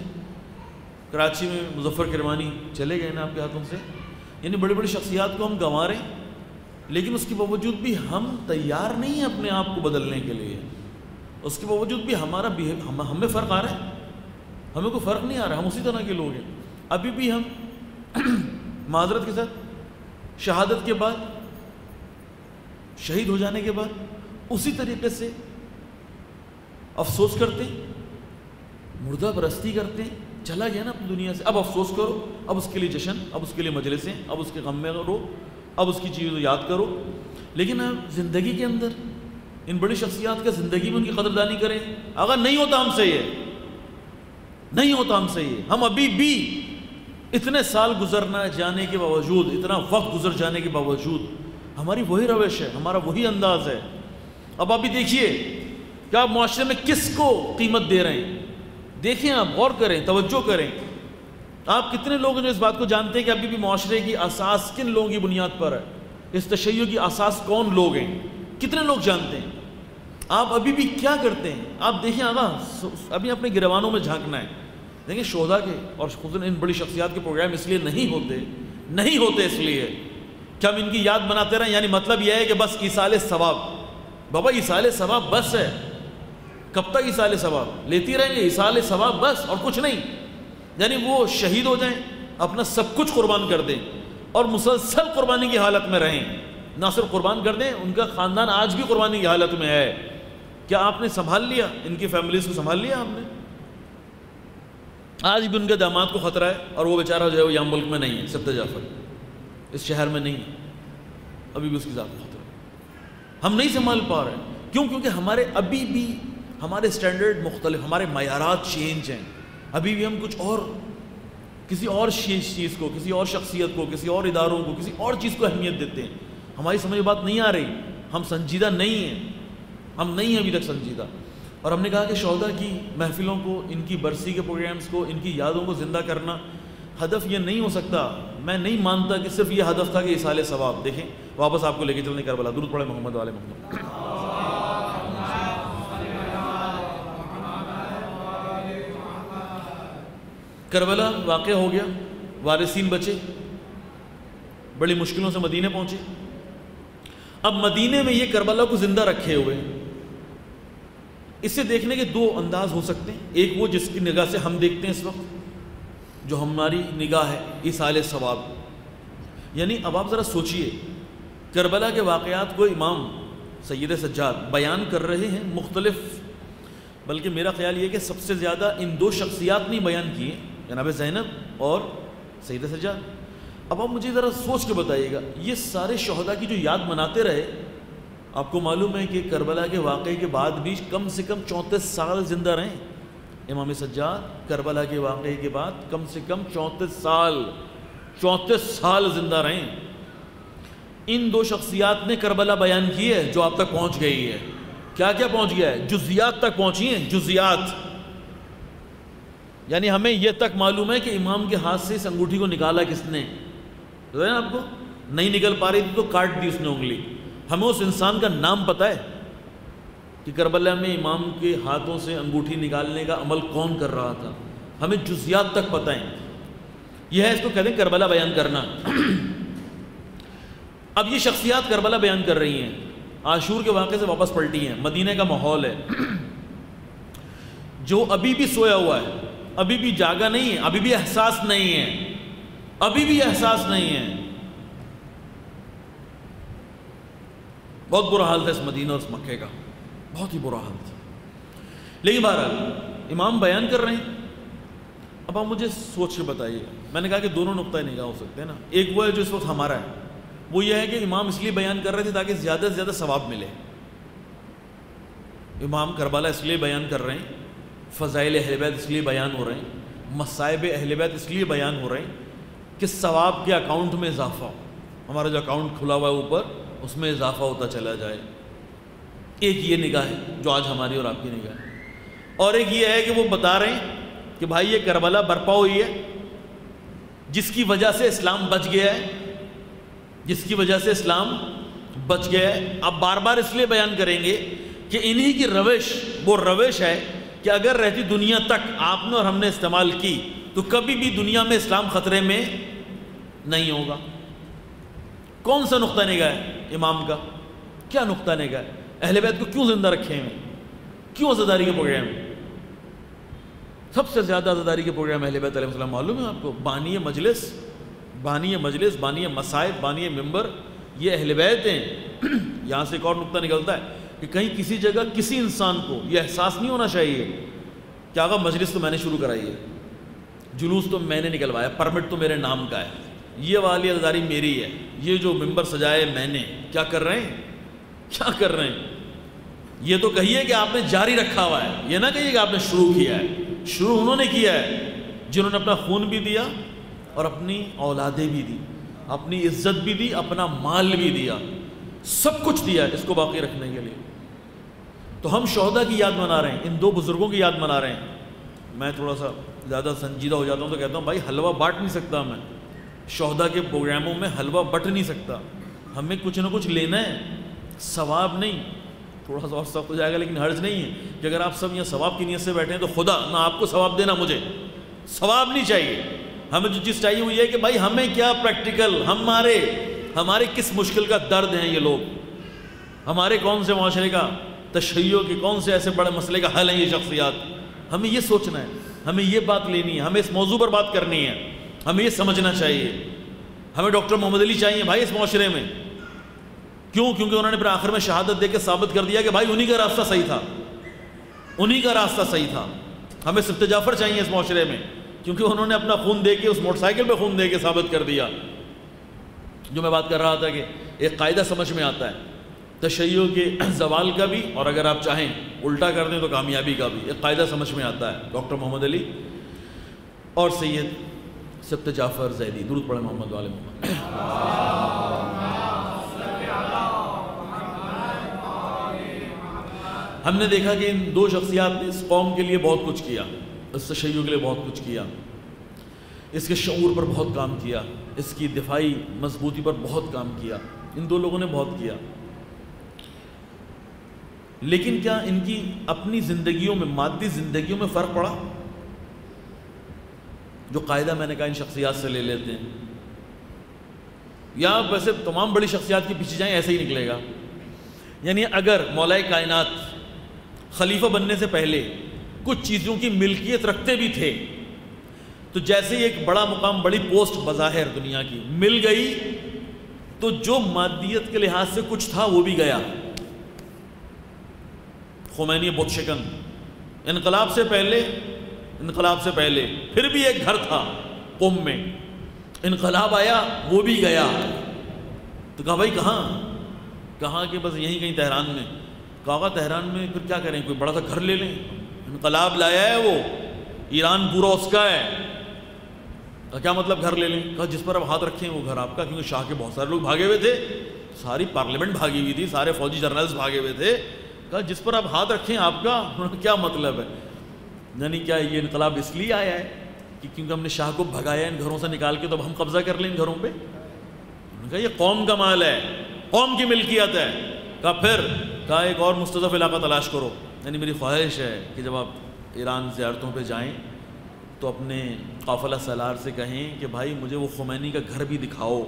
کراچی میں مظفر کرمانی چلے گئے نا آپ کے ہاتھوں سے، یعنی بڑی بڑی شخصیات کو ہم گنوا رہے ہیں، لیکن اس کے باوجود بھی ہم تیار نہیں ہیں اپنے آپ کو بدلنے کے لیے. اس کے باوجود بھی ہمیں فرق آ رہا ہے، ہمیں کوئی فرق نہیں آ رہا، ہم اسی طرح کے لوگ ہیں. ابھی بھی ہم معذرت کے ساتھ شہادت کے بعد، شہید ہو جانے کے بعد اسی طریقے سے افسوس کرتے ہیں، مردہ پرستی کرتے ہیں. چلا گیا نا اپنی دنیا سے، اب افسوس کرو، اب اس کے لیے جشن، اب اس کے لیے مجلسیں، اب اس کے غم میں رو، اب اس کی چیزوں کو یاد کرو. لیکن اب زندگی کے اندر ان بڑی شخصیات کا زندگی میں ان کی قدردانی کریں. اگر نہیں ہوتا ہم سے یہ، نہیں ہوتا ہم سے یہ. ہم ابھی بھی اتنے سال گزرنا جانے کے باوجود، اتنا وقت گزر جانے کے باوجود ہماری وہی روش ہے، ہمارا وہی انداز ہے. اب آپ بھی دیکھیے کہ کہ آپ معاشرے میں کس کو قیمت دے رہے ہیں. دیکھیں، آپ غور کریں، توجہ کریں. آپ کتنے لوگ جو اس بات کو جانتے ہیں کہ ابھی بھی معاشرے کی اساس کن لوگوں کی بنیاد پر ہے؟ اس تشیع کی اساس کون لوگ ہیں؟ کتنے لوگ جانتے ہیں؟ آپ ابھی بھی کیا کرتے ہیں؟ آپ دیکھیں آقا، ابھی اپنے گروانوں میں جھانکنا ہے. دیکھیں شہداء کے اور خصوصاً ان بڑی شخصیات کے پروگرام اس لیے نہیں ہوتے اس لیے کہ ہم ان کی یاد بناتے رہیں. یعنی مطلب یہ ہے کہ بس ایصال ثواب. بابا ایصال ثواب بس ہے. کب تک ایصال ثواب لیتی رہیں گے؟ ایصال ثواب بس، اور کچھ نہیں. یعنی وہ شہید ہو جائیں، اپنا سب کچھ قربان کر دیں اور مسلسل قربانی کی حالت میں رہیں. نہ صرف قربان کر دیں، ان کا خاندان آج بھی قربانی کی حالت میں ہے. کیا آپ نے سنبھال لیا؟ ان کی فیملیز کو سنبھال لیا آپ نے؟ آج بھی ان کے داماد کو خطرہ ہے، اور وہ بیچارہ جو ہے وہ یہاں ملک میں نہیں ہے. سبت جعفر اس شہر میں نہیں ہے، ابھی بھی اس کی ذات کو خطرہ ہے. ہم نہیں سنبھال پا رہے. کیوں؟ کیونکہ ہمارے ابھی بھی ہمارے سٹینڈرڈ مختلف، ہمارے معیارات چینج ہیں. ابھی بھی ہم کچھ اور، کسی اور چیز کو، کسی اور شخصیت کو، کسی اور اداروں کو، کسی اور چیز کو اہمیت دیتے ہیں. ہماری سمجھ بات نہیں آ رہی. ہم سنجیدہ نہیں ہیں، ہم نہیں ہیں ابھی تک سنجیدہ. اور ہم نے کہا کہ شہداء کی محفلوں کو، ان کی برسی کے پروگرامز کو، ان کی یادوں کو زندہ کرنا، ہدف یہ نہیں ہو سکتا. میں نہیں مانتا کہ صرف یہ ہدف تھا کہ ایصال ثواب. دیکھیں واپس آپ کو لے کے چلنے کربلا. درود پڑھیں محمد والے محمد. کربلا واقع ہو گیا، وارثین بچے، بڑی مشکلوں سے مدینے پہنچے. اب مدینے میں یہ کربلا کو زندہ رکھے ہوئے. اسے دیکھنے کے دو انداز ہو سکتے ہیں. ایک وہ جس کی نگاہ سے ہم دیکھتے ہیں اس وقت، جو ہماری نگاہ ہے ایصال ثواب. یعنی اب آپ ذرا سوچئے، کربلا کے واقعات کو امام سید سجاد بیان کر رہے ہیں مختلف، بلکہ میرا خیال یہ کہ سب سے زیادہ ان دو شخصیات نے بیان کیے، جناب زینب اور سید سجاد. اب آپ مجھے ذرا سوچ کے بتائیے گا، یہ سارے شہداء کی جو یاد مناتے رہے، آپ کو معلوم ہے کہ کربلا کے واقعے کے بعد بھی کم سے کم 34 سال زندہ رہے. امام سجاد کربلا کے واقعے کے بعد کم سے کم 34 سال زندہ رہے. ان دو شخصیات نے کربلا بیان کی ہے جو آپ تک پہنچ گئی ہے. کیا کیا پہنچ گیا ہے؟ جزیات تک پہنچی ہیں، جزیات. یعنی ہمیں یہ تک معلوم ہے کہ امام کے ہاتھ سے اس انگوٹھی کو نکالا کس نے. آپ کو نہیں نکل پا رہی تھی تو کاٹ دی اس نے انگلی. ہمیں اس انسان کا نام پتہ ہے کہ کربلا میں امام کے ہاتھوں سے انگوٹھی نکالنے کا عمل کون کر رہا تھا. ہمیں جزیات تک پتہ ہیں. یہ ہے، اس کو کہتے ہیں کربلا بیان کرنا. اب یہ شخصیات کربلا بیان کر رہی ہیں، عاشور کے واقعے سے واپس پلٹی ہیں. مدینہ کا ماحول ہے جو ابھی بھی سویا ہوا ہے، ابھی بھی جاگا نہیں ہے، ابھی بھی احساس نہیں ہے، ابھی بھی احساس نہیں ہے. بہت برا حال تھا اس مدینہ اور اس مکے کا، بہت ہی برا حال تھا. لیکن بہرحال امام بیان کر رہے ہیں. اب آپ مجھے سوچ کے بتائیے. میں نے کہا کہ دونوں نقطۂ نگاہ ہو سکتے ہیں نا. ایک وہ ہے جو اس وقت ہمارا ہے، وہ یہ ہے کہ امام اس لیے بیان کر رہے تھے تاکہ زیادہ سے زیادہ ثواب ملے. امام کربلا اس لیے بیان کر رہے ہیں، فضائل اہل بیت اس لیے بیان ہو رہے ہیں، مصائب اہل بیت اس لیے بیان ہو رہے ہیں کہ ثواب کے اکاؤنٹ میں اضافہ ہو. ہمارا جو اکاؤنٹ کھلا ہوا ہے اوپر، اس میں اضافہ ہوتا چلا جائے. ایک یہ نگاہ ہے جو آج ہماری اور آپ کی نگاہ ہے. اور ایک یہ ہے کہ وہ بتا رہے ہیں کہ بھائی یہ کربلا برپا ہوئی ہے جس کی وجہ سے اسلام بچ گیا ہے، جس کی وجہ سے اسلام بچ گیا ہے. اب بار بار اس لیے بیان کریں گے کہ انہی کی روش وہ روش ہے کہ اگر رہتی دنیا تک آپ نے اور ہم نے استعمال کی تو کبھی بھی دنیا میں اسلام خطرے میں نہیں ہوگا. کون سا نقطہ نگاہ ہے امام کا؟ کیا نقطہ نگاہ ہے؟ اہل بیت کو کیوں زندہ رکھے ہیں؟ کیوں عزاداری کے پروگرام؟ سب سے زیادہ عزاداری کے پروگرام اہل بیت علیہ السلام معلوم ہے آپ کو. بانی مجلس، بانی مصائب، بانی ممبر، یہ اہل بیت ہیں. یہاں سے ایک اور نقطہ نکلتا ہے کہ کہیں کسی جگہ کسی انسان کو یہ احساس نہیں ہونا چاہیے کہ آقا مجلس تو میں نے شروع کرائی ہے، جلوس تو میں نے نکلوایا، پرمٹ تو میرے نام کا ہے، یہ والی عزاداری میری ہے، یہ جو ممبر سجائے میں نے. کیا کر رہے ہیں؟ کیا کر رہے ہیں؟ یہ تو کہیے کہ آپ نے جاری رکھا ہوا ہے، یہ نہ کہیے کہ آپ نے شروع کیا ہے. شروع انہوں نے کیا ہے جنہوں نے اپنا خون بھی دیا اور اپنی اولادیں بھی دی، اپنی عزت بھی دی، اپنا مال بھی دیا، سب کچھ دیا اس کو باقی رکھنے کے لیے. تو ہم شہداء کی یاد منا رہے ہیں، ان دو بزرگوں کی یاد منا رہے ہیں. میں تھوڑا سا زیادہ سنجیدہ ہو جاتا ہوں تو کہتا ہوں بھائی حلوہ بانٹ نہیں سکتا میں، شہداء کے پروگراموں میں حلوہ بٹ نہیں سکتا. ہمیں کچھ نہ کچھ لینا ہے، ثواب نہیں. تھوڑا سا اور سخت ہو جائے گا لیکن حرج نہیں ہے کہ اگر آپ سب یہاں ثواب کی نیت سے بیٹھے ہیں تو خدا نہ آپ کو ثواب دینا، مجھے ثواب نہیں چاہیے. ہمیں جو چیز چاہیے وہ یہ ہے کہ بھائی ہمیں کیا پریکٹیکل، ہمارے کس مشکل کا درد ہیں یہ لوگ، ہمارے کون سے معاشرے کا تشیع کے کون سے ایسے بڑے مسئلے کا حل ہیں یہ شخصیات. ہمیں یہ سوچنا ہے، ہمیں یہ بات لینی ہے، ہمیں اس موضوع پر بات کرنی ہے، ہمیں یہ سمجھنا چاہیے. ہمیں ڈاکٹر محمد علی چاہیے بھائی اس معاشرے میں. کیوں؟ کیونکہ انہوں نے پھر آخر میں شہادت دے کے ثابت کر دیا کہ بھائی انہی کا راستہ صحیح تھا، انہی کا راستہ صحیح تھا. ہمیں سبت جعفر چاہیے اس معاشرے میں، کیونکہ انہوں نے اپنا خون دے کے، اس موٹر سائیکل پہ خون دے کے ثابت کر دیا. جو میں بات کر رہا تھا کہ ایک قاعدہ سمجھ میں آتا ہے تشیع کے زوال کا بھی، اور اگر آپ چاہیں الٹا کر دیں تو کامیابی کا بھی ایک قاعدہ سمجھ میں آتا ہے. ڈاکٹر محمد علی اور سید سبت جعفر زیدی. درود پڑھیں محمد والے محمد. ہم نے دیکھا کہ ان دو شخصیات نے اس قوم کے لیے بہت کچھ کیا، اس تشیع کے لیے بہت کچھ کیا، اس کے شعور پر بہت کام کیا، اس کی دفاعی مضبوطی پر بہت کام کیا. ان دو لوگوں نے بہت کیا. لیکن کیا ان کی اپنی زندگیوں میں، مادی زندگیوں میں فرق پڑا؟ جو قاعدہ میں نے کہا ان شخصیات سے لے لیتے ہیں، یا ویسے تمام بڑی شخصیات کے پیچھے جائیں ایسے ہی نکلے گا. یعنی اگر مولا کائنات خلیفہ بننے سے پہلے کچھ چیزوں کی ملکیت رکھتے بھی تھے، تو جیسے ایک بڑا مقام، بڑی پوسٹ بظاہر دنیا کی مل گئی، تو جو مادیت کے لحاظ سے کچھ تھا وہ بھی گیا. خمینی بت شکن، انقلاب سے پہلے پھر بھی ایک گھر تھا قم میں، انقلاب آیا وہ بھی گیا. تو کہا بھائی کہاں کہ بس یہیں کہیں تہران میں. کہا تہران میں پھر کیا کریں، کوئی بڑا سا گھر لے لیں. انقلاب لایا ہے وہ، ایران پورا اس کا ہے. کہا کیا مطلب گھر لے لیں؟ کہا جس پر اب ہاتھ رکھیں وہ گھر آپ کا، کیونکہ شاہ کے بہت سارے لوگ بھاگے ہوئے تھے، ساری پارلیمنٹ بھاگی ہوئی تھی، سارے فوجی جرنلز بھاگے ہوئے تھے. کہا جس پر اب ہاتھ رکھیں آپ کا. کیا مطلب ہے؟ یعنی کیا یہ انقلاب اس لیے آیا ہے کہ کیونکہ ہم نے شاہ کو بھگایا ان گھروں سے نکال کے، تو اب ہم قبضہ کر لیں ان گھروں پہ؟ انہوں نے کہا یہ قوم کا مال ہے، قوم کی ملکیت ہے. کہا ایک اور مستضعف علاقہ تلاش کرو. یعنی میری خواہش ہے کہ جب آپ ایران زیارتوں پہ جائیں تو اپنے قافلہ سالار سے کہیں کہ بھائی مجھے وہ خمینی کا گھر بھی دکھاؤ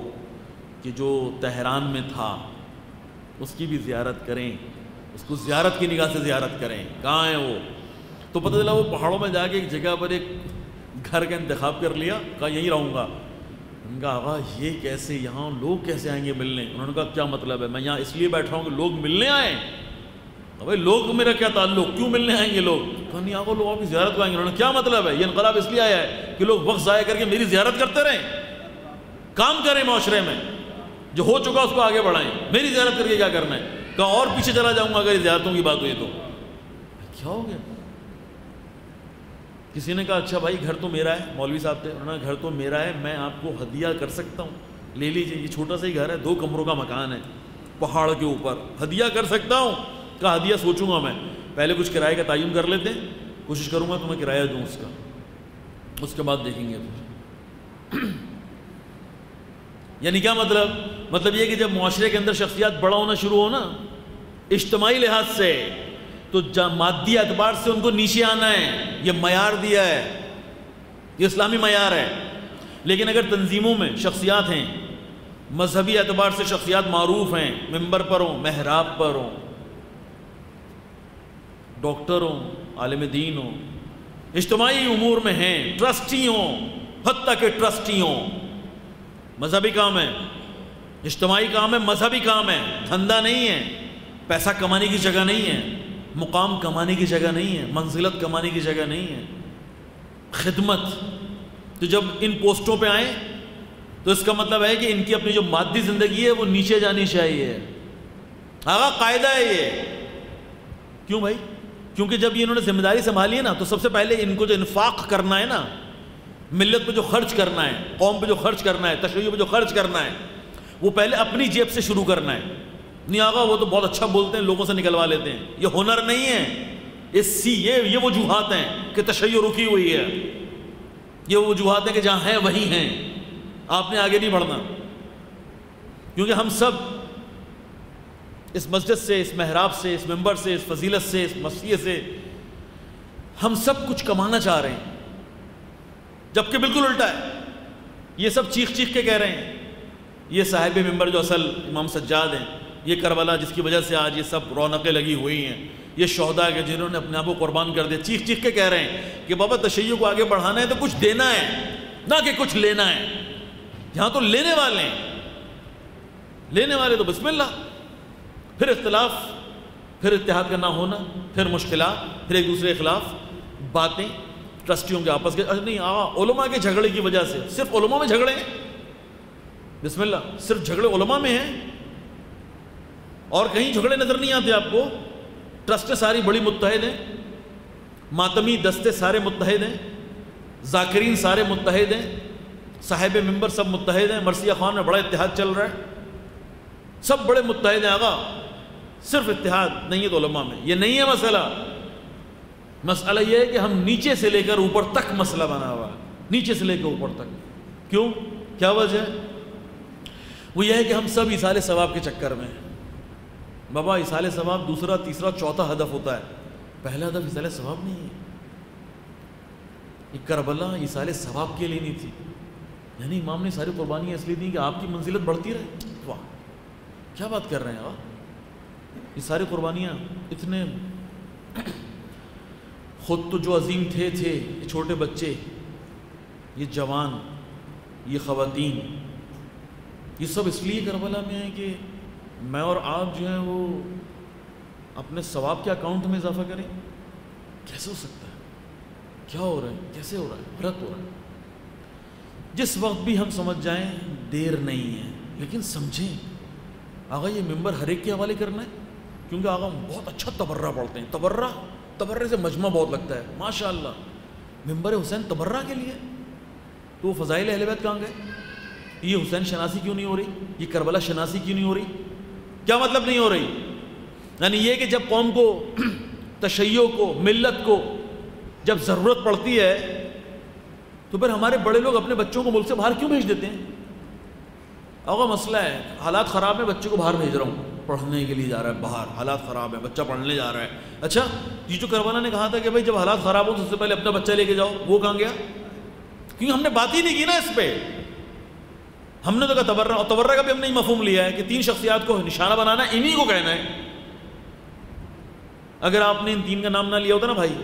کہ جو تہران میں تھا، اس کی بھی زیارت کریں، اس کو زیارت کی نگاہ سے زیارت کریں. کہاں ہے وہ؟ تو پتہ چلا وہ پہاڑوں میں جا کے ایک جگہ پر ایک گھر کا انتخاب کر لیا. کہا یہیں رہوں گا. ان کا آغا یہ کیسے، یہاں لوگ کیسے آئیں گے ملنے؟ انہوں نے کہا کیا مطلب ہے، میں یہاں اس لیے بیٹھا ہوں کہ لوگ ملنے آئیں. بھائی لوگ میرا کیا تعلق، کیوں ملنے آئیں گے لوگ؟ کہا نہیں آقا لوگ آپ کی زیارت کو آئیں گے. انہوں نے کیا مطلب ہے، یہ انقلاب اس لیے آیا ہے کہ لوگ وقت ضائع کر کے میری زیارت کرتے رہیں، کام کریں معاشرے میں، جو ہو چکا اس کو آگے بڑھائیں، میری زیارت کر کے کیا کرنا ہے. کہا اور پیچھے چلا جاؤں گا اگر یہ زیارتوں کی بات ہوئی تو. کیا ہو گیا؟ کسی نے کہا اچھا بھائی گھر تو میرا ہے، مولوی صاحب تھے، انہوں نے گھر تو میرا ہے، میں آپ کو ہدیہ کر سکتا ہوں، لے لیجیے، یہ چھوٹا سا ہی گھر ہے، 2 کمروں کا مکان ہے پہاڑ کے اوپر، ہدیہ کر سکتا ہوں. کہا ہدیہ سوچوں گا میں، پہلے کچھ کرائے کا تعین کر لیتے ہیں، کوشش کروں گا تمہیں کرایہ دوں اس کا، اس کے بعد دیکھیں گے. یعنی کیا مطلب یہ کہ جب معاشرے کے اندر شخصیات بڑا ہونا شروع ہو نا اجتماعی لحاظ سے، تو مادی اعتبار سے ان کو نیچے آنا ہے. یہ معیار دیا ہے، یہ اسلامی معیار ہے. لیکن اگر تنظیموں میں شخصیات ہیں، مذہبی اعتبار سے شخصیات معروف ہیں، ممبر پر ہوں، محراب پر ہوں، ڈاکٹر ہوں، عالم دین ہوں، اجتماعی امور میں ہیں، ٹرسٹی ہوں، حتیٰ کہ ٹرسٹی ہوں، مذہبی کام ہے، اجتماعی کام ہے، مذہبی کام ہے، دھندا نہیں ہے، پیسہ کمانے کی جگہ نہیں ہے، مقام کمانے کی جگہ نہیں ہے، منزلت کمانے کی جگہ نہیں ہے، خدمت. تو جب ان پوسٹوں پہ آئیں تو اس کا مطلب ہے کہ ان کی اپنی جو مادی زندگی ہے وہ نیچے جانی چاہیے. آقا قاعدہ ہے یہ. کیوں بھائی؟ کیونکہ جب یہ انہوں نے ذمہ داری سنبھالی ہے نا، تو سب سے پہلے ان کو جو انفاق کرنا ہے نا، ملت پہ جو خرچ کرنا ہے، قوم پہ جو خرچ کرنا ہے، تشیع پہ جو خرچ کرنا ہے، وہ پہلے اپنی جیب سے شروع کرنا ہے. نہیں آقا وہ تو بہت اچھا بولتے ہیں، لوگوں سے نکلوا لیتے ہیں. یہ ہنر نہیں ہے، یہ وجوہات ہیں کہ تشیع رکی ہوئی ہے. یہ وجوہات ہیں کہ جہاں ہیں وہی ہیں، آپ نے آگے نہیں بڑھنا. کیونکہ ہم سب اس مسجد سے، اس محراب سے، اس منبر سے، اس فضیلت سے، اس مسیح سے ہم سب کچھ کمانا چاہ رہے ہیں، جبکہ بالکل الٹا ہے. یہ سب چیخ چیخ کے کہہ رہے ہیں. یہ صاحب منبر جو اصل امام سجاد ہیں، یہ کربلا جس کی وجہ سے آج یہ سب رونقیں لگی ہوئی ہیں، یہ شہداء کے جنہوں نے اپنے آپ کو قربان کر دیا، چیخ چیخ کے کہہ رہے ہیں کہ بابا تشیع کو آگے بڑھانا ہے تو کچھ دینا ہے، نہ کہ کچھ لینا ہے. یہاں تو لینے والے ہیں، لینے والے تو بسم اللہ. پھر اختلاف، پھر اتحاد کا نہ ہونا، پھر مشکلات، پھر ایک دوسرے کے خلاف باتیں، ٹرسٹیوں کے آپس کے. نہیں علماء کے جھگڑے کی وجہ سے، صرف علماء میں جھگڑے ہیں، بسم اللہ، صرف جھگڑے علماء میں ہیں اور کہیں جھگڑے نظر نہیں آتے آپ کو. ٹرسٹیں ساری بڑی متحد ہیں، ماتمی دستے سارے متحد ہیں، ذاکرین سارے متحد ہیں، صاحب منبر سب متحد ہیں، مرثیہ خان میں بڑا اتحاد چل رہا ہے، سب بڑے متحد ہیں. آقا صرف اتحاد نہیں ہے تو علماء میں. یہ نہیں ہے مسئلہ. مسئلہ یہ ہے کہ ہم نیچے سے لے کر اوپر تک مسئلہ بنا ہوا ہے، نیچے سے لے کر اوپر تک. کیوں؟ کیا وجہ ہے؟ وہ یہ ہے کہ ہم سب ایصال ثواب کے چکر میں ہیں. بابا ایصال ثواب دوسرا تیسرا چوتھا ہدف ہوتا ہے، پہلا ہدف ایصال ثواب نہیں ہے. یہ کربلا ایصال ثواب کے لیے نہیں تھی. یعنی امام نے ساری قربانیاں اس لیے دی کہ آپ کی منزلت بڑھتی رہے. واہ کیا بات کر رہے ہیں آپ. یہ ساری قربانیاں اتنے، خود تو جو عظیم تھے یہ چھوٹے بچے، یہ جوان، یہ خواتین، یہ سب اس لیے کربلا میں ہیں کہ میں اور آپ جو ہیں وہ اپنے ثواب کے اکاؤنٹ میں اضافہ کریں. کیسے ہو سکتا ہے؟ کیا ہو رہا ہے؟ کیسے ہو رہا ہے؟ فرق ہو رہا ہے. جس وقت بھی ہم سمجھ جائیں دیر نہیں ہے، لیکن سمجھیں. آقا یہ منبر ہر ایک کے حوالے کرنا ہے، کیونکہ آقا بہت اچھا تبرہ پڑھتے ہیں. تبرے سے مجمع بہت لگتا ہے ماشاء اللہ. منبر حسین تبرہ کے لیے، تو وہ فضائل اہل بیت کہاں گئے؟ یہ حسین شناسی کیوں نہیں ہو رہی؟ یہ کربلا شناسی کیوں نہیں ہو رہی؟ کیا مطلب نہیں ہو رہی؟ یعنی یہ کہ جب قوم کو، تشیع کو، ملت کو جب ضرورت پڑتی ہے تو پھر ہمارے بڑے لوگ اپنے بچوں کو ملک سے باہر کیوں بھیج دیتے ہیں؟ آقا مسئلہ ہے، حالات خراب ہیں، بچے کو باہر بھیج رہا ہوں، پڑھنے کے لیے جا رہا ہے باہر، حالات خراب ہیں، بچہ پڑھنے جا رہا ہے. اچھا یہ جو کربلا نے کہا تھا کہ بھائی جب حالات خراب ہوں تو سب سے پہلے اپنا بچہ لے کے جاؤ، وہ کہاں گیا؟ کیونکہ ہم نے بات ہی نہیں کی نا اس پہ. ہم نے تو کہا تبرہ، اور تبرہ کا بھی ہم نے مفہوم لیا ہے کہ 3 شخصیات کو نشانہ بنانا ہے، انہی کو کہنا ہے. اگر آپ نے ان 3 کا نام نہ لیا ہوتا نا بھائی،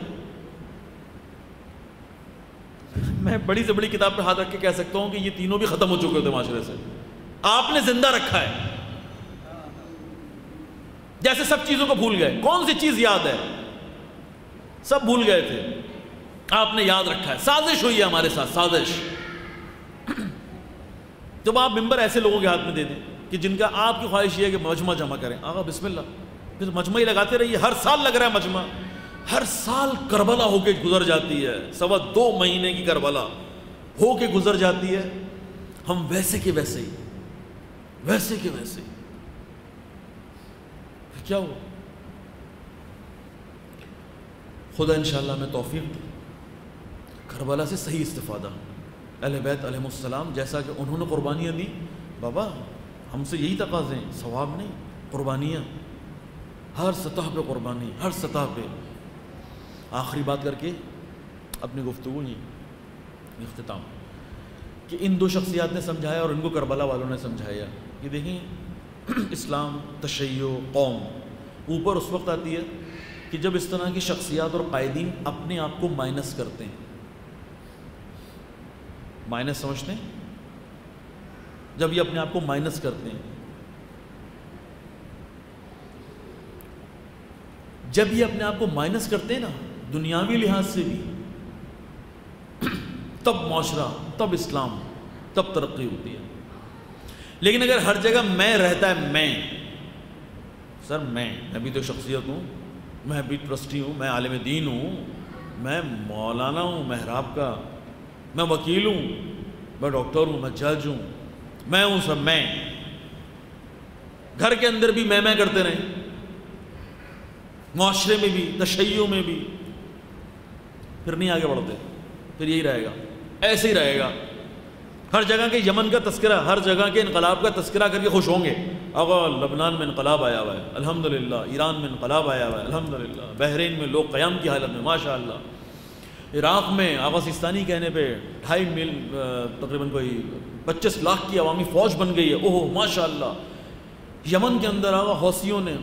میں بڑی سے بڑی کتاب پہ ہاتھ رکھ کے کہہ سکتا ہوں کہ یہ تینوں بھی ختم ہو چکے ہوتے معاشرے سے. آپ نے زندہ رکھا ہے. جیسے سب چیزوں کو بھول گئے، کون سی چیز یاد ہے؟ سب بھول گئے تھے، آپ نے یاد رکھا ہے. سازش ہوئی ہے ہمارے ساتھ، سازش. جب آپ منبر ایسے لوگوں کے ہاتھ میں دے دیں کہ جن کا آپ کی خواہش یہ ہے کہ مجمع جمع کریں، آقا بسم اللہ، پھر مجمع ہی لگاتے رہیے. ہر سال لگ رہا ہے مجمع، ہر سال کربلا ہو کے گزر جاتی ہے. 2.25 مہینے کی کربلا ہو کے گزر جاتی ہے. ہم ویسے کے ویسے ہی، ویسے کے ویسے ہی. کیا ہوا؟ خدا انشاءاللہ میں توفیق دے کربلا سے صحیح استفادہ. اہل بیت علیہ السلام جیسا کہ انہوں نے قربانیاں دی، بابا ہم سے یہی تقاضے ہیں، ثواب نہیں، قربانیاں. ہر سطح پہ قربانی، ہر سطح پہ. آخری بات کر کے اپنی گفتگو ہی اختتام، کہ ان 2 شخصیات نے سمجھایا اور ان کو کربلا والوں نے سمجھایا کہ دیکھیں اسلام، تشیع، قوم اوپر اس وقت آتی ہے کہ جب اس طرح کی شخصیات اور قائدین اپنے آپ کو مائنس کرتے ہیں. مائنس سمجھتے ہیں؟ جب یہ اپنے آپ کو مائنس کرتے ہیں، جب یہ اپنے آپ کو مائنس کرتے ہیں نا دنیاوی لحاظ سے بھی، تب معاشرہ، تب اسلام، تب ترقی ہوتی ہے. لیکن اگر ہر جگہ میں رہتا ہے، میں سر میں بھی تو شخصیت ہوں، میں بھی ٹرسٹی ہوں، میں عالم دین ہوں، میں مولانا ہوں محراب کا، میں وکیل ہوں، میں ڈاکٹر ہوں، میں جج ہوں، میں ہوں سب. میں گھر کے اندر بھی میں کرتے رہیں، معاشرے میں بھی، تشیع میں بھی، پھر نہیں آگے بڑھتے، پھر یہی رہے گا، ایسے ہی رہے گا۔ ہر جگہ کے یمن کا تذکرہ، ہر جگہ کے انقلاب کا تذکرہ کر کے خوش ہوں گے، آقا لبنان میں انقلاب آیا ہوا ہے الحمدللہ، ایران میں انقلاب آیا ہوا ہے الحمدللہ، بحرین میں لوگ قیام کی حالت میں ماشاءاللہ، عراق میں آقا سیستانی کہنے پہ 2.5 میل تقریباً کوئی 25 لاکھ کی عوامی فوج بن گئی ہے، اوہ ماشاءاللہ۔ یمن کے اندر آقا حوثیوں نے،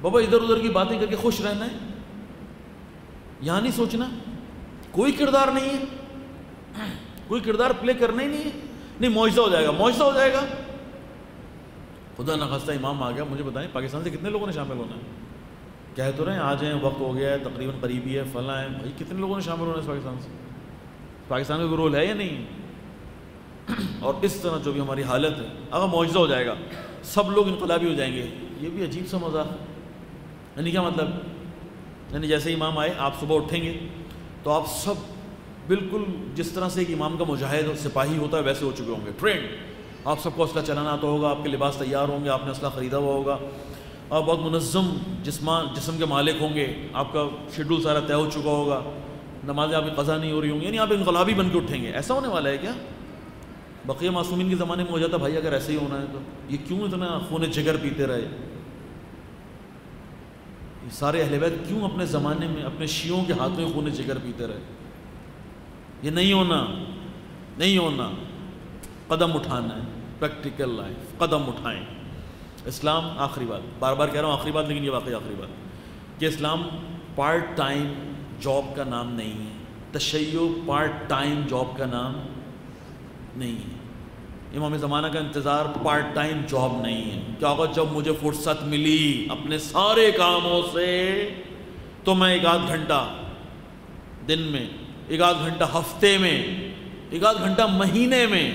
بابا ادھر ادھر کی باتیں کر کے خوش رہنا ہے، یہاں نہیں سوچنا، کوئی کردار نہیں ہے، کوئی کردار پلے کرنا ہی نہیں ہے، نہیں معجزہ ہو جائے گا، معجزہ ہو جائے گا، خدا نخواستہ امام آ گیا، مجھے بتائیں پاکستان سے کتنے لوگوں نے شامل ہونا ہے؟ کہہ تو رہے ہیں آ جائیں، وقت ہو گیا ہے، تقریباً قریبی ہے، فلاں ہے، بھائی کتنے لوگوں نے شامل ہونا ہے اس پاکستان سے؟ پاکستان کا کوئی رول ہے یا نہیں؟ اور اس طرح جو بھی ہماری حالت ہے، اگر معجزہ ہو جائے گا، سب لوگ انقلابی ہو جائیں گے، یہ بھی عجیب سا مذاق ہے۔ یعنی کیا مطلب؟ یعنی جیسے امام آئے، آپ صبح اٹھیں گے تو آپ سب بالکل جس طرح سے ایک امام کا مجاہد اور سپاہی ہوتا ہے ویسے ہو چکے ہوں گے، ٹرینڈ، آپ سب کو اسلحہ چلانا آتا ہوگا، آپ کے لباس تیار ہوں گے، آپ نے اسلحہ خریدا ہوا ہوگا، آپ بہت منظم جسم کے مالک ہوں گے، آپ کا شیڈول سارا طے ہو چکا ہوگا، نمازیں آپ کی قضا نہیں ہو رہی ہوں گی، یعنی آپ انقلابی بن کے اٹھیں گے۔ ایسا ہونے والا ہے کیا؟ بقیہ معصومین کے زمانے میں ہو جاتا بھائی اگر ایسے ہی ہونا ہے تو یہ کیوں اتنا خون جگر پیتے رہے؟ یہ سارے اہل بیت کیوں اپنے زمانے میں اپنے شیعوں کے ہاتھوں خون جگر پیتے رہے؟ یہ نہیں ہونا، نہیں ہونا، قدم اٹھانا ہے، پریکٹیکل لائف، قدم اٹھائیں۔ اسلام، آخری بات، بار بار کہہ رہا ہوں آخری بات، لیکن یہ واقعی آخری بات، کہ اسلام پارٹ ٹائم جاب کا نام نہیں ہے، تشیع پارٹ ٹائم جاب کا نام نہیں ہے، امام زمانہ کا انتظار پارٹ ٹائم جاب نہیں ہے کہ آقا جب مجھے فرصت ملی اپنے سارے کاموں سے تو میں 1 گھنٹہ دن میں، 1 گھنٹہ ہفتے میں، 1 گھنٹہ مہینے میں،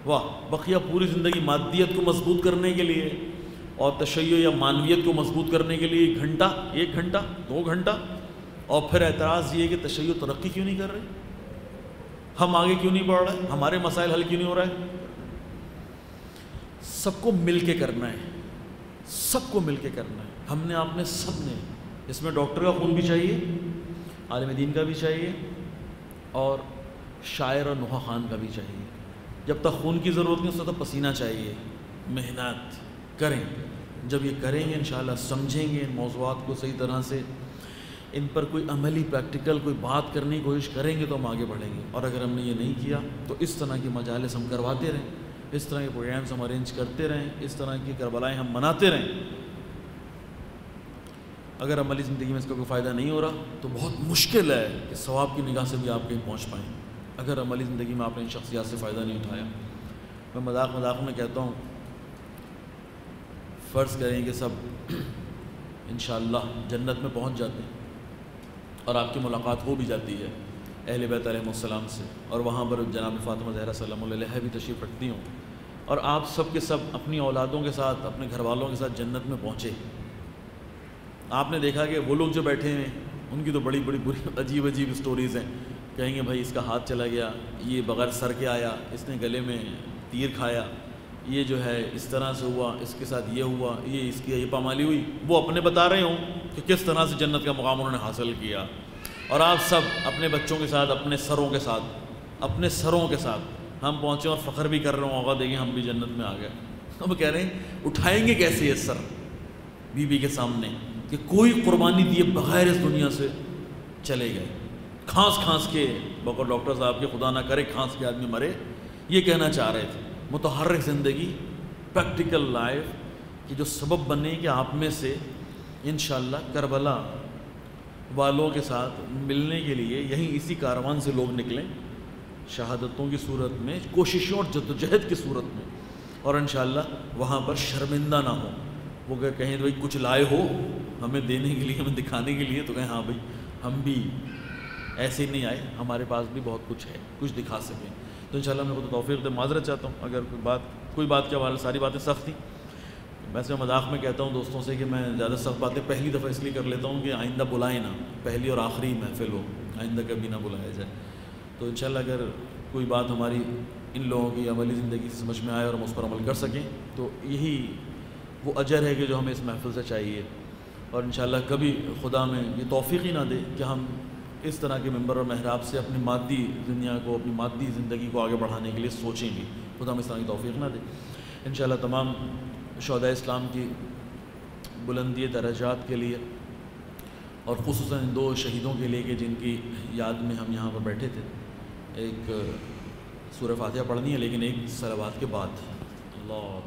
واہ، بقیہ پوری زندگی مادیت کو مضبوط کرنے کے لیے اور تشیع یا معنویت کو مضبوط کرنے کے لیے 1 گھنٹہ، 1 گھنٹہ، 2 گھنٹہ، اور پھر اعتراض یہ ہے کہ تشیع ترقی کیوں نہیں کر رہے، ہم آگے کیوں نہیں بڑھ رہے، ہمارے مسائل حل کیوں نہیں ہو رہے؟ سب کو مل کے کرنا ہے، سب کو مل کے کرنا ہے، ہم نے، آپ نے، سب نے، اس میں ڈاکٹر کا خون بھی چاہیے، عالم دین کا بھی چاہیے، اور شاعر اور نوحہ خوان کا بھی چاہیے۔ جب تک خون کی ضرورت نہیں اس وقت پسینہ چاہیے، محنت کریں، جب یہ کریں گے انشاءاللہ سمجھیں گے ان موضوعات کو صحیح طرح سے، ان پر کوئی عملی پریکٹیکل کوئی بات کرنے کی کوشش کریں گے تو ہم آگے بڑھیں گے۔ اور اگر ہم نے یہ نہیں کیا تو اس طرح کی مجالس ہم کرواتے رہیں، اس طرح کے پروگرامز ہم ارینج کرتے رہیں، اس طرح کی کربلائیں ہم مناتے رہیں، اگر عملی زندگی میں اس کا کوئی فائدہ نہیں ہو رہا تو بہت مشکل ہے کہ ثواب کی نگاہ سے بھی آپ کہیں پہنچ پائیں، اگر عملی زندگی میں آپ نے ان شخصیات سے فائدہ نہیں اٹھایا۔ میں مذاق میں کہتا ہوں، فرض کریں کہ سب انشاءاللہ جنت میں پہنچ جاتے ہیں اور آپ کی ملاقات ہو بھی جاتی ہے اہل بیت علیہ السلام سے، اور وہاں پر جناب فاطمہ زہرا سلام اللہ علیہا بھی تشریف رکھتی ہوں، اور آپ سب کے سب اپنی اولادوں کے ساتھ، اپنے گھر والوں کے ساتھ جنت میں پہنچے، آپ نے دیکھا کہ وہ لوگ جو بیٹھے ہیں ان کی تو بڑی عجیب اسٹوریز ہیں، کہیں گے بھائی اس کا ہاتھ چلا گیا، یہ بغیر سر کے آیا، اس نے گلے میں تیر کھایا، یہ جو ہے اس طرح سے ہوا، اس کے ساتھ یہ ہوا، یہ اس کی یہ پامالی ہوئی، وہ اپنے بتا رہے ہوں کہ کس طرح سے جنت کا مقام انہوں نے حاصل کیا، اور آپ سب اپنے بچوں کے ساتھ، اپنے سروں کے ساتھ ہم پہنچے اور فخر بھی کر رہے ہوں، آقا دیکھیں ہم بھی جنت میں آ گئے۔ ہم کہہ رہے ہیں اٹھائیں گے کیسے یہ سر بی کے سامنے کہ کوئی قربانی دیے بغیر اس دنیا سے چلے گئے، کھانس کے، بقول ڈاکٹر صاحب کے خدا نہ کرے کھانس کے آدمی مرے، یہ کہنا چاہ رہے تھے، متحرک زندگی، پریکٹیکل لائف کہ جو سبب بنے کہ آپ میں سے انشاءاللہ کربلا والوں کے ساتھ ملنے کے لیے یہیں اسی کاروان سے لوگ نکلیں، شہادتوں کی صورت میں، کوششوں اور جدوجہد کی صورت میں، اور انشاءاللہ وہاں پر شرمندہ نہ ہو، وہ کہیں بھائی کچھ لائے ہو ہمیں دینے کے لیے، ہمیں دکھانے کے لیے، تو کہیں ہاں بھائی ہم بھی ایسے ہی نہیں آئے، ہمارے پاس بھی بہت کچھ ہے، کچھ دکھا سکیں۔ تو انشاءاللہ میں خود توفیق دے، معذرت چاہتا ہوں اگر کوئی بات کے حوالے ساری باتیں سخت تھیں، ویسے میں مذاق میں کہتا ہوں دوستوں سے کہ میں زیادہ سخت باتیں پہلی دفعہ اس لیے کر لیتا ہوں کہ آئندہ بلائیں نہ، پہلی اور آخری محفل ہو، آئندہ کبھی نہ بلایا جائے۔ تو انشاءاللہ اگر کوئی بات ہماری ان لوگوں کی عملی زندگی سے سمجھ میں آئے اور ہم اس پر عمل کر سکیں تو یہی وہ اجر ہے کہ جو ہمیں اس محفل سے چاہیے، اور انشاءاللہ کبھی خدا میں یہ توفیق ہی نہ دے کہ ہم اس طرح کے ممبر اور محراب سے اپنی مادی دنیا کو، اپنی مادی زندگی کو آگے بڑھانے کے لیے سوچیں گے، خدا ہم اس طرح کی توفیق نہ دے۔ انشاءاللہ تمام شہداء اسلام کی بلندی درجات کے لیے، اور خصوصاً ان 2 شہیدوں کے لیے کہ جن کی یاد میں ہم یہاں پر بیٹھے تھے، ایک سورہ فاتحہ پڑھنی ہے لیکن ایک صلوات کے بعد۔ اللہ